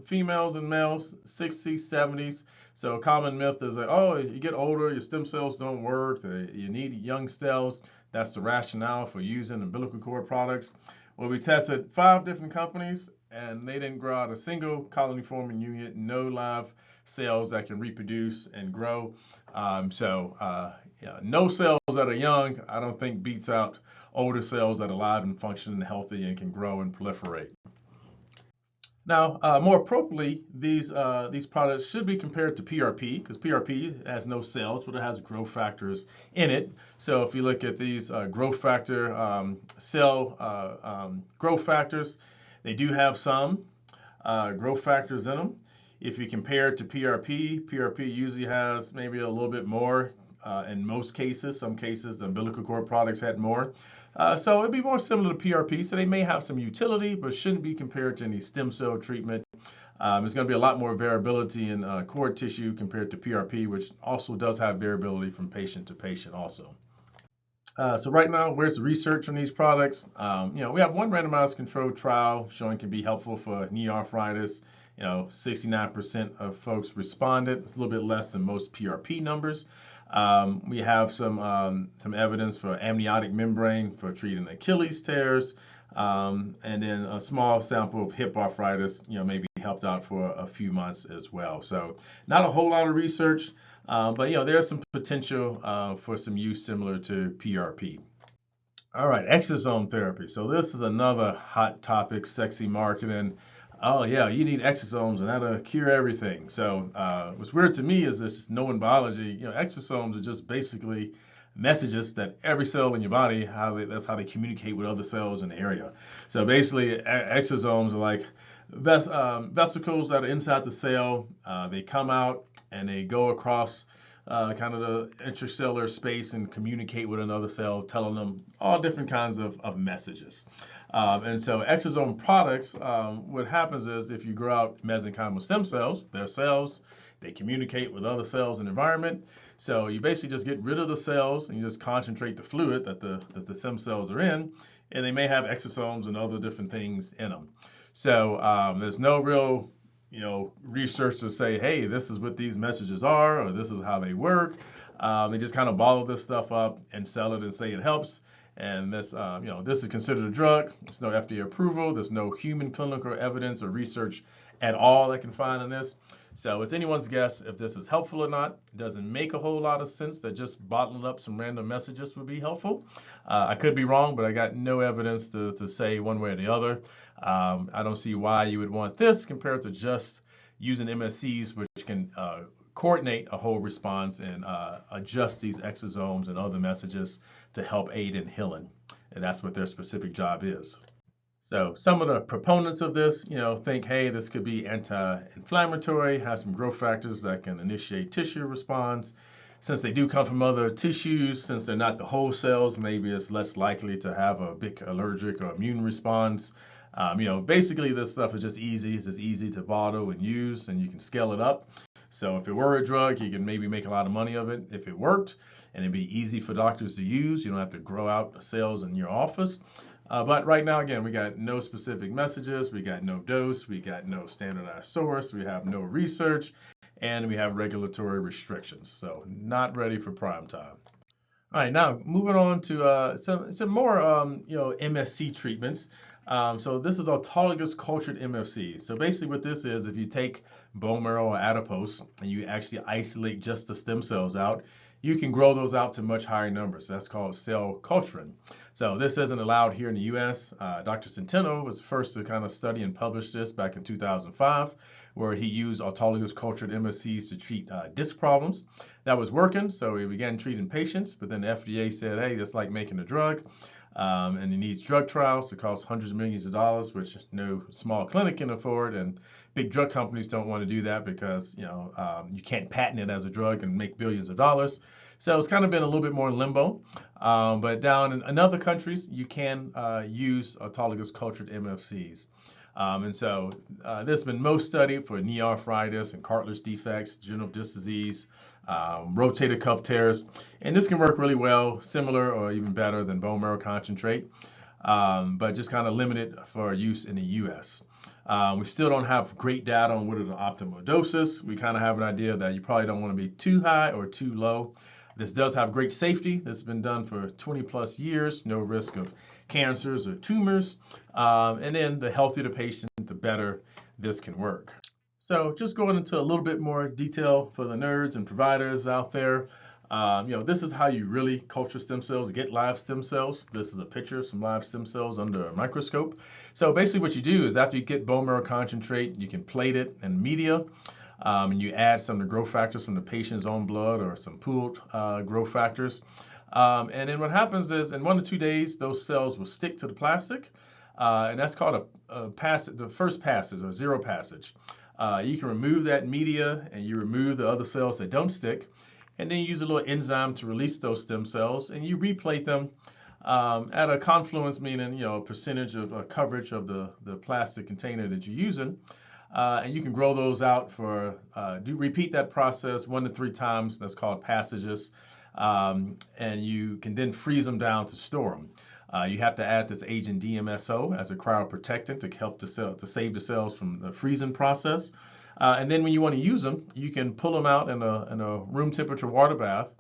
females and males, 60s, 70s. So a common myth is that, oh, you get older, your stem cells don't work, you need young cells. That's the rationale for using umbilical cord products. Well, we tested 5 different companies, and they didn't grow out a single colony forming unit, no live cells that can reproduce and grow. No cells that are young, I don't think beats out older cells that are alive and functioning and healthy and can grow and proliferate. Now, more appropriately, these products should be compared to PRP, because PRP has no cells, but it has growth factors in it. So if you look at these growth factor growth factors, they do have some growth factors in them. If you compare it to PRP, PRP usually has maybe a little bit more in most cases. Some cases, the umbilical cord products had more. So it'd be more similar to PRP, so they may have some utility, but shouldn't be compared to any stem cell treatment. There's going to be a lot more variability in cord tissue compared to PRP, which also does have variability from patient to patient also. So right now, where's the research on these products? We have one randomized controlled trial showing it can be helpful for knee arthritis. 69% of folks responded. It's a little bit less than most PRP numbers. We have some evidence for amniotic membrane for treating Achilles tears, and then a small sample of hip arthritis, maybe helped out for a few months as well. So not a whole lot of research, but there's some potential for some use similar to PRP. All right, exosome therapy. So this is another hot topic, sexy marketing. Oh yeah, you need exosomes and that'll cure everything. So what's weird to me is this knowing biology, exosomes are just basically messages that every cell in your body, that's how they communicate with other cells in the area. So basically exosomes are like vesicles that are inside the cell. They come out and they go across kind of the intracellular space and communicate with another cell, telling them all different kinds of messages. And so exosome products, what happens is if you grow out mesenchymal stem cells, they're cells, they communicate with other cells in the environment. So you basically just get rid of the cells and you just concentrate the fluid that the stem cells are in, and they may have exosomes and other different things in them. So there's no real research to say, hey, this is what these messages are, or this is how they work. They just kind of bottle this stuff up and sell it and say it helps. And this, this is considered a drug. There's no FDA approval. There's no human clinical evidence or research at all I can find on this. So it's anyone's guess if this is helpful or not. It doesn't make a whole lot of sense that just bottling up some random messages would be helpful. I could be wrong, but I got no evidence to say one way or the other. I don't see why you would want this compared to just using MSCs, which can coordinate a whole response and adjust these exosomes and other messages to help aid in healing. And that's what their specific job is. So some of the proponents of this, think, hey, this could be anti-inflammatory, has some growth factors that can initiate tissue response. Since they do come from other tissues, since they're not the whole cells, maybe it's less likely to have a big allergic or immune response. Basically this stuff is just easy. It's just easy to bottle and use, and you can scale it up. So if it were a drug, you can maybe make a lot of money of it if it worked, and it'd be easy for doctors to use. You don't have to grow out cells in your office. But right now, again, we got no specific messages, we got no dose, we got no standardized source, we have no research, and we have regulatory restrictions. So not ready for prime time. All right, now moving on to some more MSC treatments. So this is autologous cultured MFC. So basically what this is, if you take bone marrow or adipose and you actually isolate just the stem cells out, you can grow those out to much higher numbers. That's called cell culturing. So this isn't allowed here in the US. Dr. Centeno was the first to kind of study and publish this back in 2005, where he used autologous cultured MSCs to treat disc problems. That was working, so he began treating patients, but then the FDA said, hey, that's like making a drug. And it needs drug trials. It costs hundreds of millions of dollars, which no small clinic can afford, and big drug companies don't want to do that because you can't patent it as a drug and make billions of dollars. So it's kind of been a little bit more in limbo. But down in other countries, you can use autologous cultured MFCs. And so this has been most studied for knee arthritis and cartilage defects, genital disc disease, rotator cuff tears, and this can work really well, similar or even better than bone marrow concentrate, but just kind of limited for use in the US. We still don't have great data on what are the optimal doses. We kind of have an idea that you probably don't want to be too high or too low. This does have great safety. This has been done for 20 plus years, no risk of cancers or tumors. And then the healthier the patient, the better this can work. So just going into a little bit more detail for the nerds and providers out there, this is how you really culture stem cells, get live stem cells. This is a picture of some live stem cells under a microscope. So basically what you do is after you get bone marrow concentrate, you can plate it in media, and you add some of the growth factors from the patient's own blood or some pooled growth factors. And then what happens is in 1 to 2 days, those cells will stick to the plastic, and that's called a passage, the first passage or zero passage. You can remove that media and you remove the other cells that don't stick, and then you use a little enzyme to release those stem cells, and you replate them at a confluence, meaning a percentage of coverage of the plastic container that you're using, and you can grow those out for repeat that process 1 to 3 times. That's called passages, and you can then freeze them down to store them. You have to add this agent DMSO as a cryoprotectant to help to save the cells from the freezing process. And then when you want to use them, you can pull them out in a room temperature water bath.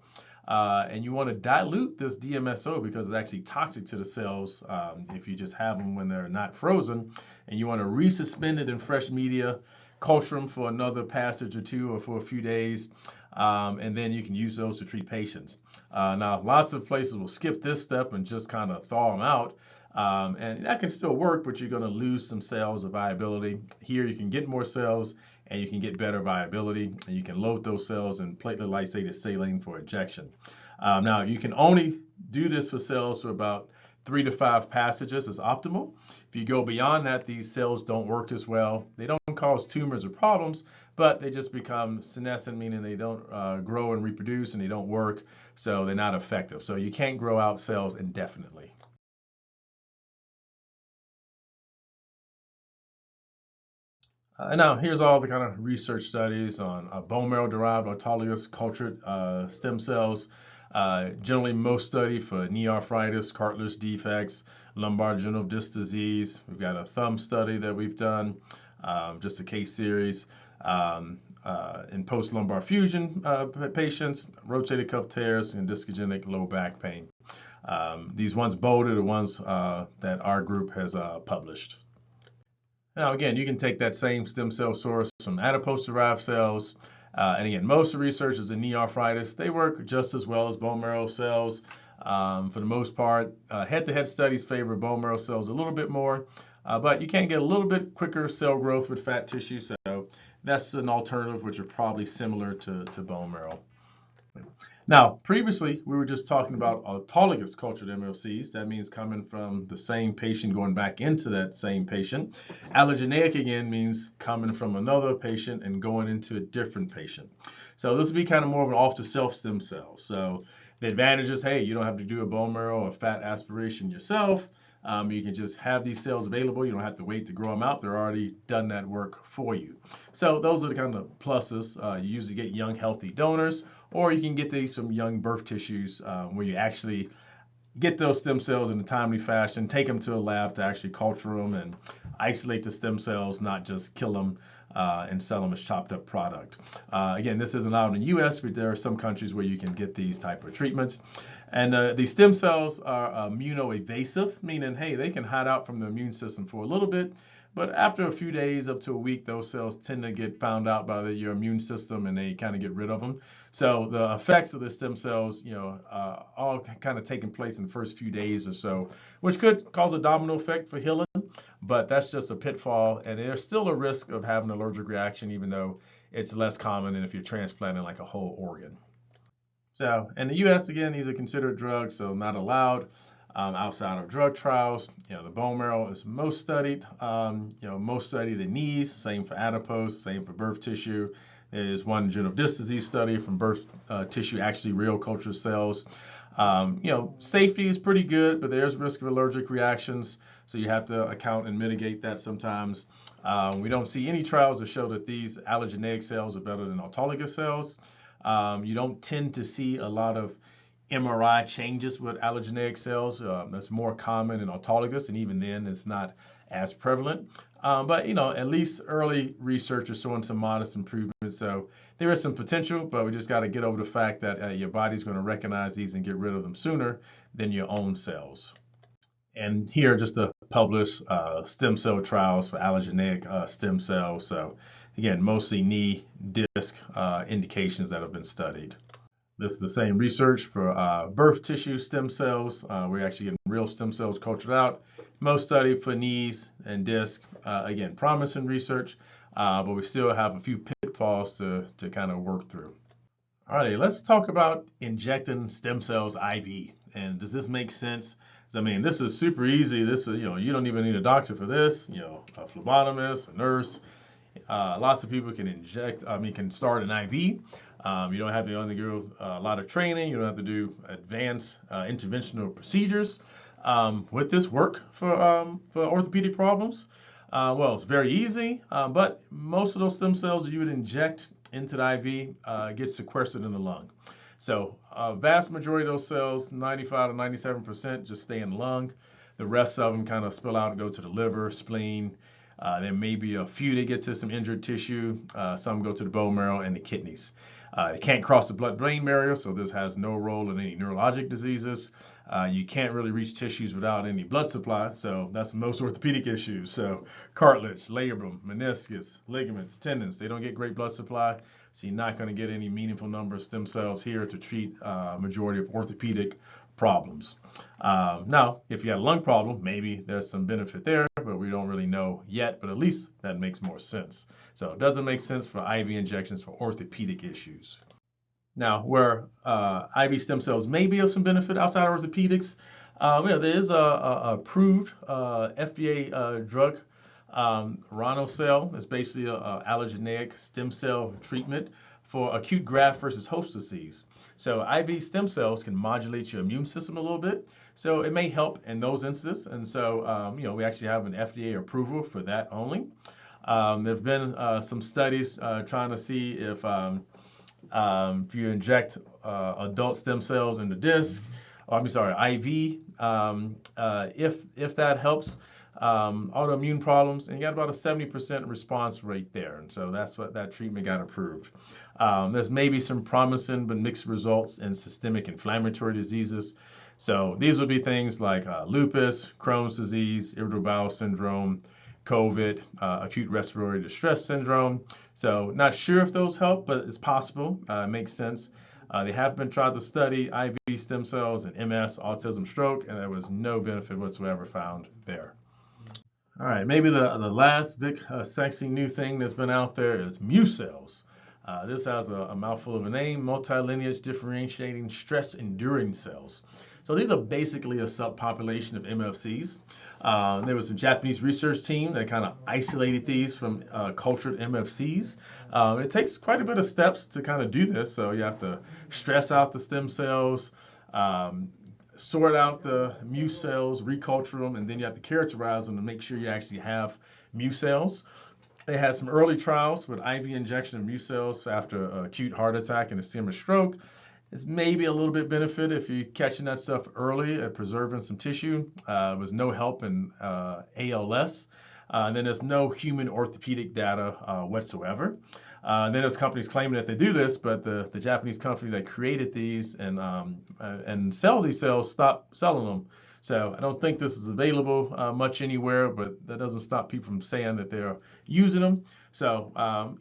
And you want to dilute this DMSO because it's actually toxic to the cells if you just have them when they're not frozen. And you want to resuspend it in fresh media, culture them for another passage or 2 or for a few days, and then you can use those to treat patients. Now, lots of places will skip this step and just kind of thaw them out. And that can still work, but you're going to lose some cells of viability. Here, you can get more cells and you can get better viability, and you can load those cells in platelet lysated saline for injection. Now, you can only do this for cells for about 3 to 5 passages is optimal. If you go beyond that, these cells don't work as well. They don't cause tumors or problems, but they just become senescent, meaning they don't grow and reproduce, and they don't work, so they're not effective. So you can't grow out cells indefinitely. And now here's all the kind of research studies on bone marrow-derived autologous cultured stem cells. Generally most studied for knee arthritis, cartilage defects, lumbar genital disc disease. We've got a thumb study that we've done, just a case series. In post-lumbar fusion patients, rotator cuff tears, and discogenic low back pain. These ones bolded are the ones that our group has published. Now, again, you can take that same stem cell source from adipose-derived cells. And again, most of the researchers in knee arthritis, they work just as well as bone marrow cells. For the most part, head-to-head studies favor bone marrow cells a little bit more, but you can get a little bit quicker cell growth with fat tissue. So that's an alternative, which are probably similar to bone marrow. Now, previously, we were just talking about autologous cultured MFCs. That means coming from the same patient, going back into that same patient. Allogeneic, again, means coming from another patient and going into a different patient. So this would be kind of more of an off-the-shelf stem cell. So the advantage is, hey, you don't have to do a bone marrow or fat aspiration yourself. You can just have these cells available. You don't have to wait to grow them out. They're already done that work for you. So those are the kind of pluses. You usually get young, healthy donors, or you can get these from young birth tissues where you actually get those stem cells in a timely fashion, take them to a lab to actually culture them and isolate the stem cells, not just kill them and sell them as chopped up product. Again, this isn't allowed in the US, but there are some countries where you can get these type of treatments. And these stem cells are immunoevasive, meaning, hey, they can hide out from the immune system for a little bit, but after a few days, up to a week, those cells tend to get found out by your immune system and they kind of get rid of them. So the effects of the stem cells, all kind of taking place in the first few days or so, which could cause a domino effect for healing, but that's just a pitfall. And there's still a risk of having an allergic reaction, even though it's less common than if you're transplanting like a whole organ. So in the US, again, these are considered drugs, so not allowed. Outside of drug trials, the bone marrow is most studied. Most studied in knees, same for adipose, same for birth tissue. There's one Regenerative disc disease study from birth tissue, actually real culture cells. Safety is pretty good, but there's risk of allergic reactions, so you have to account and mitigate that sometimes. We don't see any trials that show that these allogeneic cells are better than autologous cells. You don't tend to see a lot of MRI changes with allogeneic cells. That's more common in autologous, and even then it's not as prevalent. But at least early research is showing some modest improvements. So there is some potential, but we just got to get over the fact that your body's going to recognize these and get rid of them sooner than your own cells. And here just to publish stem cell trials for allogeneic stem cells. So again, mostly knee, disc indications that have been studied. This is the same research for birth tissue stem cells. We're actually getting real stem cells cultured out. Most studied for knees and disc. Again, promising research, but we still have a few pitfalls to kind of work through. All right, let's talk about injecting stem cells IV. And does this make sense? I mean, this is super easy. This is, you don't even need a doctor for this. A phlebotomist, a nurse. Lots of people can start an IV. You don't have to undergo a lot of training. You don't have to do advanced interventional procedures. Would this work for orthopedic problems? Well, it's very easy, but most of those stem cells you would inject into the IV get sequestered in the lung. So a vast majority of those cells, 95 to 97%, just stay in the lung. The rest of them kind of spill out and go to the liver, spleen. There may be a few that get to some injured tissue. Some go to the bone marrow and the kidneys. It can't cross the blood-brain barrier, so this has no role in any neurologic diseases. You can't really reach tissues without any blood supply, so that's most orthopedic issues. So cartilage, labrum, meniscus, ligaments, tendons, they don't get great blood supply, so you're not going to get any meaningful number of stem cells here to treat majority of orthopedic problems. Now, if you had a lung problem, maybe there's some benefit there, but we don't really know yet, but at least that makes more sense. So it doesn't make sense for IV injections for orthopedic issues. Now, where IV stem cells may be of some benefit outside of orthopedics, there is a approved FDA drug, Ronocell. It's basically an allogeneic stem cell treatment for acute graft versus host disease. So IV stem cells can modulate your immune system a little bit. So it may help in those instances. And so, we actually have an FDA approval for that only. There've been some studies trying to see if you inject adult stem cells in the disc, IV, if that helps autoimmune problems, and you got about a 70% response rate there. And so that's what that treatment got approved. There's maybe some promising but mixed results in systemic inflammatory diseases. So these would be things like lupus, Crohn's disease, irritable bowel syndrome, COVID, acute respiratory distress syndrome. So not sure if those help, but it's possible. It makes sense. They have been tried to study IV stem cells in MS, autism, stroke, and there was no benefit whatsoever found there. All right, maybe the last big sexy new thing that's been out there is MUSE cells. This has a mouthful of a name, multilineage differentiating stress enduring cells. So these are basically a subpopulation of MFCs. There was a Japanese research team that kind of isolated these from cultured MFCs. It takes quite a bit of steps to kind of do this. So you have to stress out the stem cells, sort out the MUSE cells, reculture them, and then you have to characterize them to make sure you actually have MUSE cells. They had some early trials with IV injection of MUSE cells after acute heart attack and ischemic stroke. It's maybe a little bit benefit if you're catching that stuff early at preserving some tissue. Was no help in ALS. And then there's no human orthopedic data whatsoever. And then there's companies claiming that they do this, but the Japanese company that created these and sell these cells stopped selling them. So I don't think this is available much anywhere, but that doesn't stop people from saying that they're using them. So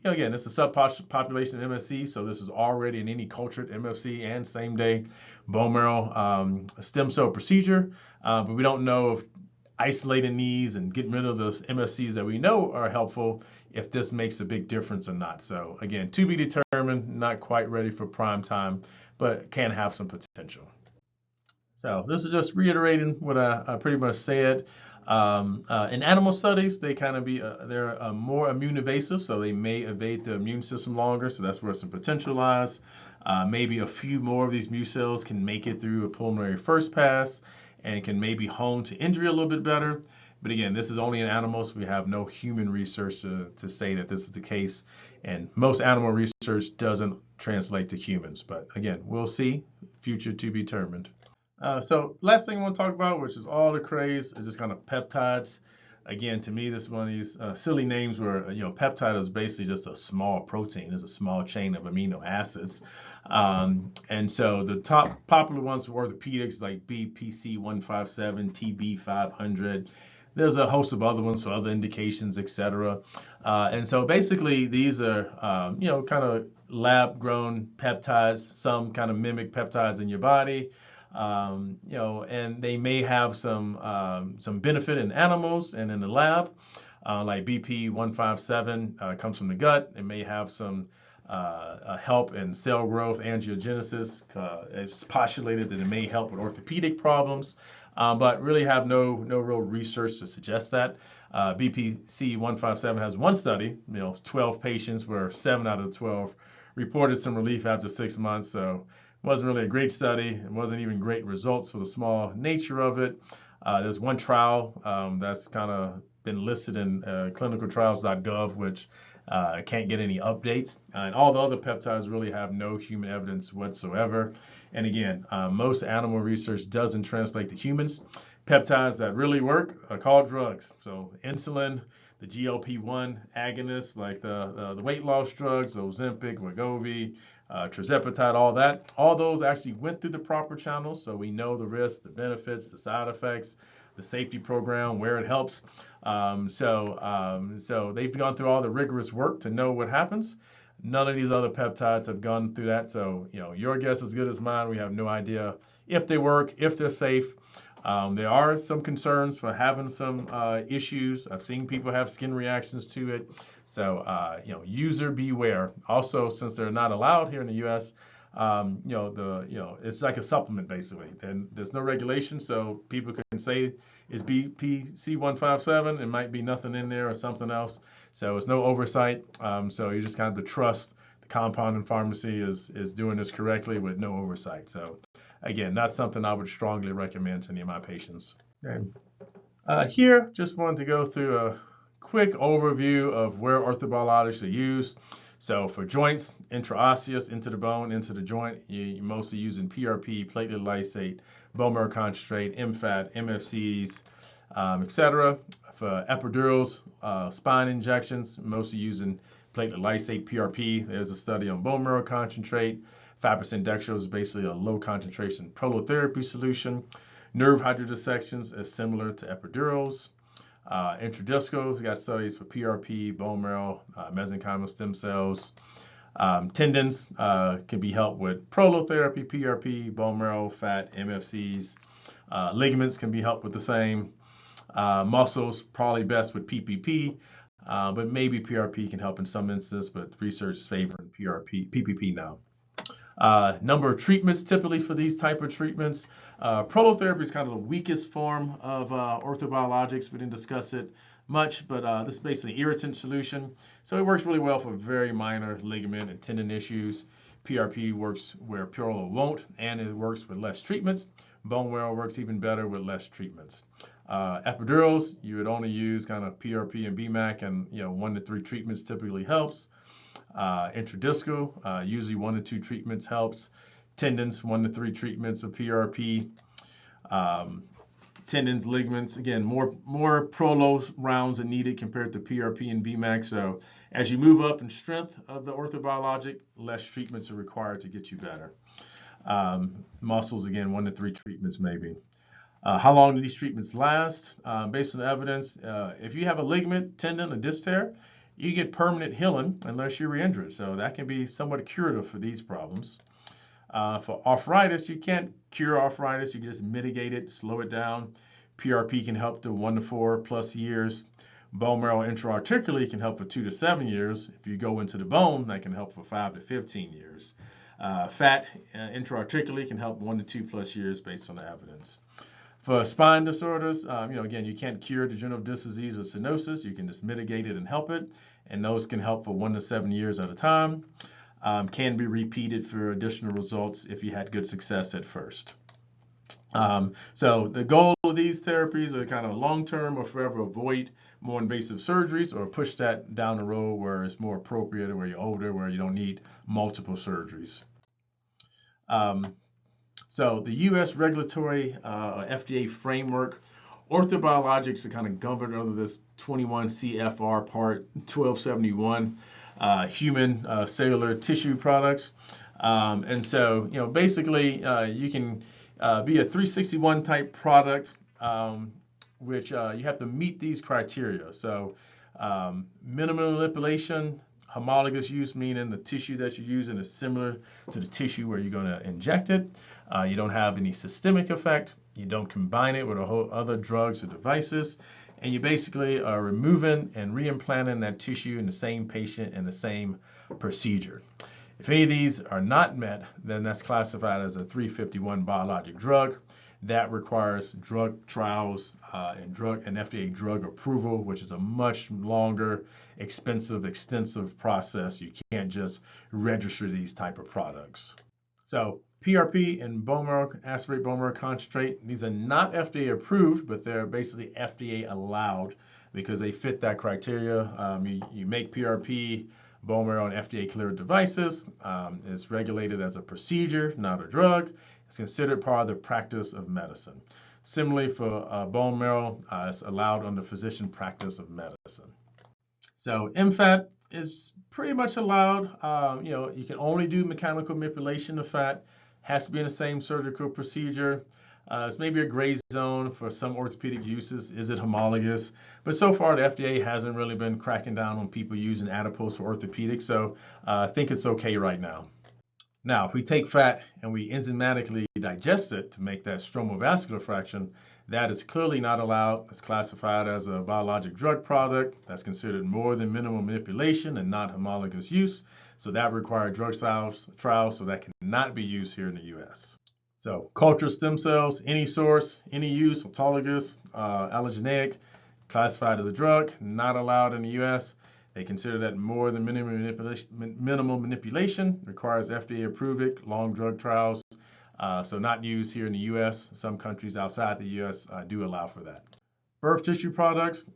again, it's a subpopulation of MSC, so this is already in any cultured MFC and same-day bone marrow stem cell procedure, but we don't know if isolating these and getting rid of those MSCs that we know are helpful, if this makes a big difference or not. So again, to be determined, not quite ready for prime time, but can have some potential. So this is just reiterating what I pretty much said. In animal studies, they kind of they're more immune evasive, so they may evade the immune system longer. So that's where some potential lies. Maybe a few more of these MUSE cells can make it through a pulmonary first pass and can maybe hone to injury a little bit better. But again, this is only in animals. We have no human research to say that this is the case. And most animal research doesn't translate to humans. But again, we'll see. Future to be determined. So last thing I want to talk about, which is all the craze, is just kind of peptides. Again, to me, this is one of these silly names where, peptide is basically just a small protein. It's a small chain of amino acids. And so the top popular ones for orthopedics like BPC 157, TB 500. There's a host of other ones for other indications, etc. And so basically these are, kind of lab-grown peptides. Some kind of mimic peptides in your body. And they may have some benefit in animals and in the lab, like BP 157 comes from the gut. It may have some help in cell growth, angiogenesis. It's postulated that it may help with orthopedic problems, but really have no real research to suggest that. BPC 157 has one study, 12 patients where 7 out of the 12 reported some relief after 6 months. So it wasn't really a great study. It wasn't even great results for the small nature of it. There's one trial that's kind of been listed in clinicaltrials.gov, which can't get any updates. And all the other peptides really have no human evidence whatsoever. And again, most animal research doesn't translate to humans. Peptides that really work are called drugs. So insulin, the GLP-1 agonists, like the weight loss drugs, Ozempic, Wegovy, tirzepatide, all those actually went through the proper channels, so we know the risks, the benefits, the side effects, the safety program, where it helps. So they've gone through all the rigorous work to know what happens. None of these other peptides have gone through that, so your guess is as good as mine. We have no idea if they work, if they're safe. There are some concerns for having some issues. I've seen people have skin reactions to it. So, user beware. Also, since they're not allowed here in the U.S., it's like a supplement basically. And there's no regulation, so people can say it's BPC 157. It might be nothing in there or something else. So it's no oversight. So you just kind of have to trust the compounding pharmacy is doing this correctly with no oversight. So again, not something I would strongly recommend to any of my patients. Okay. Here, just wanted to go through a quick overview of where orthobiologics are used. So for joints, intraosseous, into the bone, into the joint, you're mostly using PRP, platelet lysate, bone marrow concentrate, MFAT, MFCs, etc. For epidurals, spine injections, mostly using platelet lysate, PRP. There's a study on bone marrow concentrate. 5% dextrose is basically a low concentration prolotherapy solution. Nerve hydrodissections is similar to epidurals. Intradiscal, we got studies for PRP, bone marrow, mesenchymal stem cells. Tendons can be helped with prolotherapy, PRP, bone marrow, fat, MFCs. Ligaments can be helped with the same. Muscles, probably best with PPP, but maybe PRP can help in some instances, but research is favoring PPP now. Number of treatments typically for these type of treatments. Prolotherapy is kind of the weakest form of orthobiologics. We didn't discuss it much, but this is basically an irritant solution. So it works really well for very minor ligament and tendon issues. PRP works where Prolo won't, and it works with less treatments. Bone marrow works even better with less treatments. Epidurals, you would only use kind of PRP and BMAC, and 1 to 3 treatments typically helps. Intradiscal, usually 1 to 2 treatments helps. tendons, 1 to 3 treatments of PRP. Tendons, ligaments, again, more prolo rounds are needed compared to PRP and BMAC. So as you move up in strength of the orthobiologic, less treatments are required to get you better. Muscles, again, 1 to 3 treatments maybe. How long do these treatments last? Based on the evidence, if you have a ligament, tendon, a disc tear, you get permanent healing unless you re-injure it. So that can be somewhat curative for these problems. For arthritis, you can't cure arthritis. You can just mitigate it, slow it down. PRP can help to 1 to 4+ years. Bone marrow intra-articularly can help for 2 to 7 years. If you go into the bone, that can help for 5 to 15 years. Fat intra-articularly can help 1 to 2+ years based on the evidence. For spine disorders, again, you can't cure degenerative disc disease or stenosis. You can just mitigate it and help it, and those can help for 1 to 7 years at a time. Can be repeated for additional results if you had good success at first. So the goal of these therapies are kind of long-term or forever avoid more invasive surgeries or push that down the road where it's more appropriate or where you're older, where you don't need multiple surgeries. So the U.S. regulatory FDA framework, orthobiologics are kind of governed under this 21 CFR Part 1271, human cellular tissue products. And so, basically you can be a 361 type product, which you have to meet these criteria. So minimum manipulation, homologous use, meaning the tissue that you're using is similar to the tissue where you're going to inject it. You don't have any systemic effect. You don't combine it with other drugs or devices. And you basically are removing and reimplanting that tissue in the same patient in the same procedure. If any of these are not met, then that's classified as a 351 biologic drug. That requires drug trials and FDA drug approval, which is a much longer, expensive, extensive process. You can't just register these type of products. So PRP and bone marrow, aspirate bone marrow concentrate, these are not FDA approved, but they're basically FDA allowed because they fit that criteria. You make PRP, bone marrow, and FDA cleared devices. It's regulated as a procedure, not a drug. It's considered part of the practice of medicine. Similarly, for bone marrow, it's allowed under physician practice of medicine. So MFAT is pretty much allowed. You can only do mechanical manipulation of fat. Has to be in the same surgical procedure. It's maybe a gray zone for some orthopedic uses. Is it homologous? But so far, the FDA hasn't really been cracking down on people using adipose for orthopedics, so I think it's okay right now. Now, if we take fat and we enzymatically digest it to make that stromal vascular fraction, that is clearly not allowed. It's classified as a biologic drug product. That's considered more than minimal manipulation and not homologous use. So that requires drug trials, so that cannot be used here in the U.S. So culture stem cells, any source, any use, autologous, allogeneic, classified as a drug, not allowed in the U.S. They consider that more than minimal manipulation, requires FDA approval, long drug trials, so not used here in the U.S. Some countries outside the U.S. Do allow for that. Birth tissue products,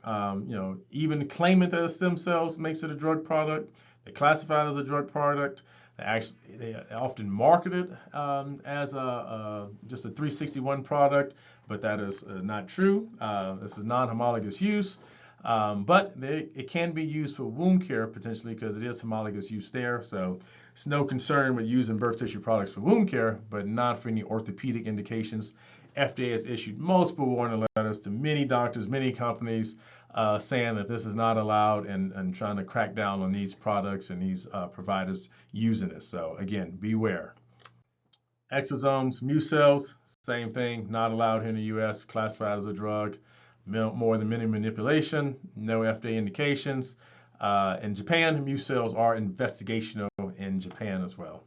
even claiming that stem cells makes it a drug product, they're classified as a drug product. They often market it as just a 361 product, but that is not true. This is non-homologous use, but it can be used for wound care potentially because it is homologous use there. So it's no concern with using birth tissue products for wound care, but not for any orthopedic indications. FDA has issued multiple warning letters to many doctors, many companies, saying that this is not allowed and trying to crack down on these products and these providers using it. So again, beware. Exosomes, MUSE cells, same thing, not allowed here in the U.S., classified as a drug. More than minimal manipulation, no FDA indications. In Japan, MUSE cells are investigational in Japan as well.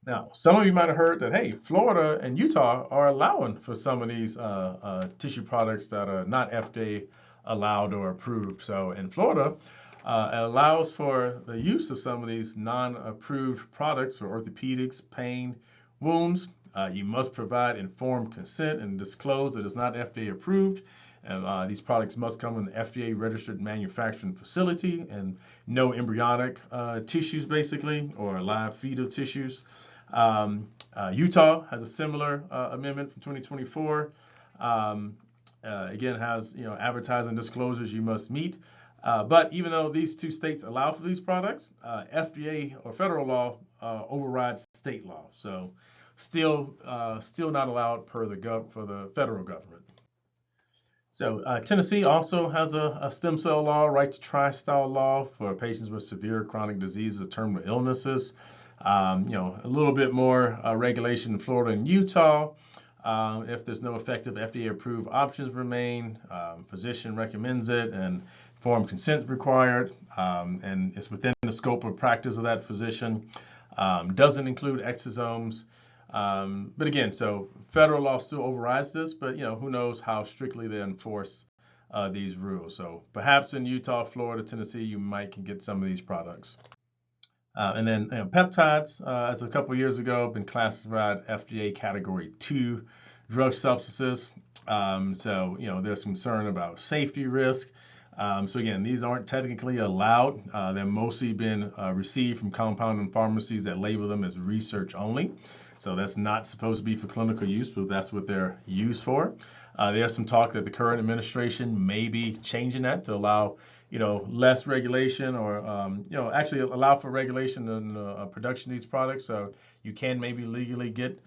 Now, some of you might have heard that, hey, Florida and Utah are allowing for some of these tissue products that are not FDA allowed or approved. So in Florida, it allows for the use of some of these non-approved products for orthopedics, pain, wounds. You must provide informed consent and disclose that it's not FDA approved. And these products must come in an FDA registered manufacturing facility and no embryonic tissues basically, or live fetal tissues. Utah has a similar amendment from 2024. Again, has advertising disclosures you must meet. But even though these two states allow for these products, FDA or federal law overrides state law. So still not allowed per for the federal government. So Tennessee also has a stem cell law, right to try style law for patients with severe chronic diseases or terminal illnesses. A little bit more regulation in Florida and Utah. If there's no effective FDA-approved options remain, physician recommends it, and informed consent required, and it's within the scope of practice of that physician. Doesn't include exosomes. But again, so federal law still overrides this, but who knows how strictly they enforce these rules. So perhaps in Utah, Florida, Tennessee, you might can get some of these products. And then peptides, as a couple years ago, been classified FDA Category 2 drug substances. So there's concern about safety risk. So again, these aren't technically allowed. They're mostly been received from compounding pharmacies that label them as research only. So that's not supposed to be for clinical use, but that's what they're used for. There's some talk that the current administration may be changing that to allow, less regulation, or actually allow for regulation in production of these products. So you can maybe legally get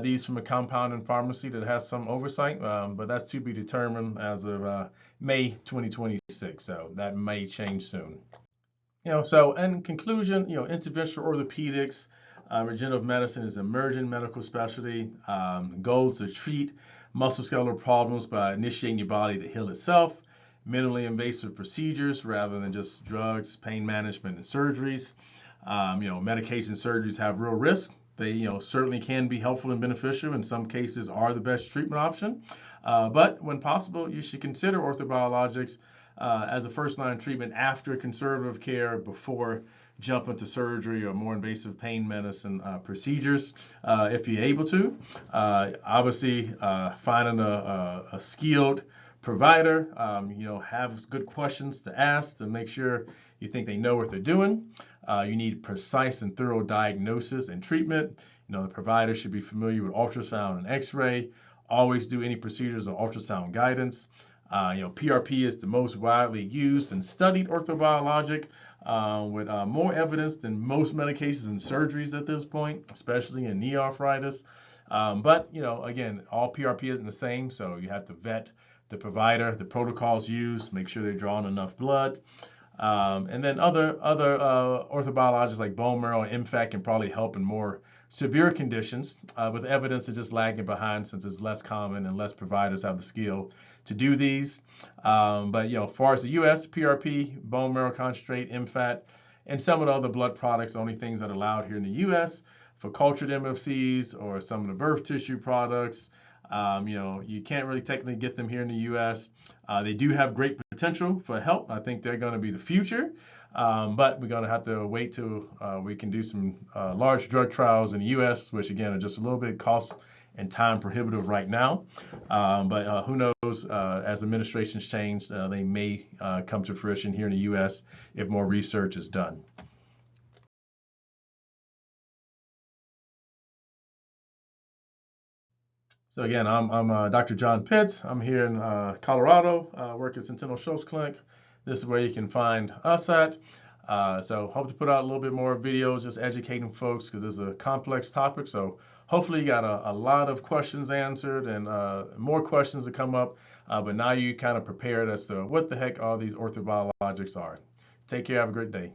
these from a compounding pharmacy that has some oversight, but that's to be determined as of May 2026. So that may change soon. So in conclusion, interventional orthopedics, regenerative medicine is an emerging medical specialty. Goals to treat musculoskeletal problems by initiating your body to heal itself, minimally invasive procedures rather than just drugs, pain management, and surgeries. Medication surgeries have real risk. They certainly can be helpful and beneficial. In some cases, are the best treatment option. But when possible, you should consider orthobiologics as a first-line treatment after conservative care, before jumping to surgery or more invasive pain medicine procedures, if you're able to. Obviously, finding a skilled provider, have good questions to ask to make sure you think they know what they're doing. You need precise and thorough diagnosis and treatment. The provider should be familiar with ultrasound and x-ray. Always do any procedures on ultrasound guidance. PRP is the most widely used and studied orthobiologic, with more evidence than most medications and surgeries at this point, especially in knee arthritis. But again, all PRP isn't the same, so you have to vet the provider, the protocols used, make sure they're drawing enough blood. And then other orthobiologics like bone marrow and MFAC can probably help in more severe conditions, with evidence is just lagging behind since it's less common and less providers have the skill to do these. But as far as the U.S., PRP, bone marrow concentrate, MFAT, and some of the other blood products, only things that are allowed here in the U.S. For cultured MFCs or some of the birth tissue products, you can't really technically get them here in the U.S. They do have great potential for help. I think they're going to be the future, but we're going to have to wait till we can do some large drug trials in the U.S., which again are just a little bit cost and time prohibitive right now. But who knows, as administrations change, they may come to fruition here in the U.S. if more research is done. So again, I'm Dr. John Pitts. I'm here in Colorado, work at Centeno-Schultz Clinic. This is where you can find us at. So hope to put out a little bit more videos, just educating folks, because this is a complex topic. So hopefully you got a lot of questions answered, and more questions to come up. But now you kind of prepared as to what the heck all these orthobiologics are. Take care. Have a great day.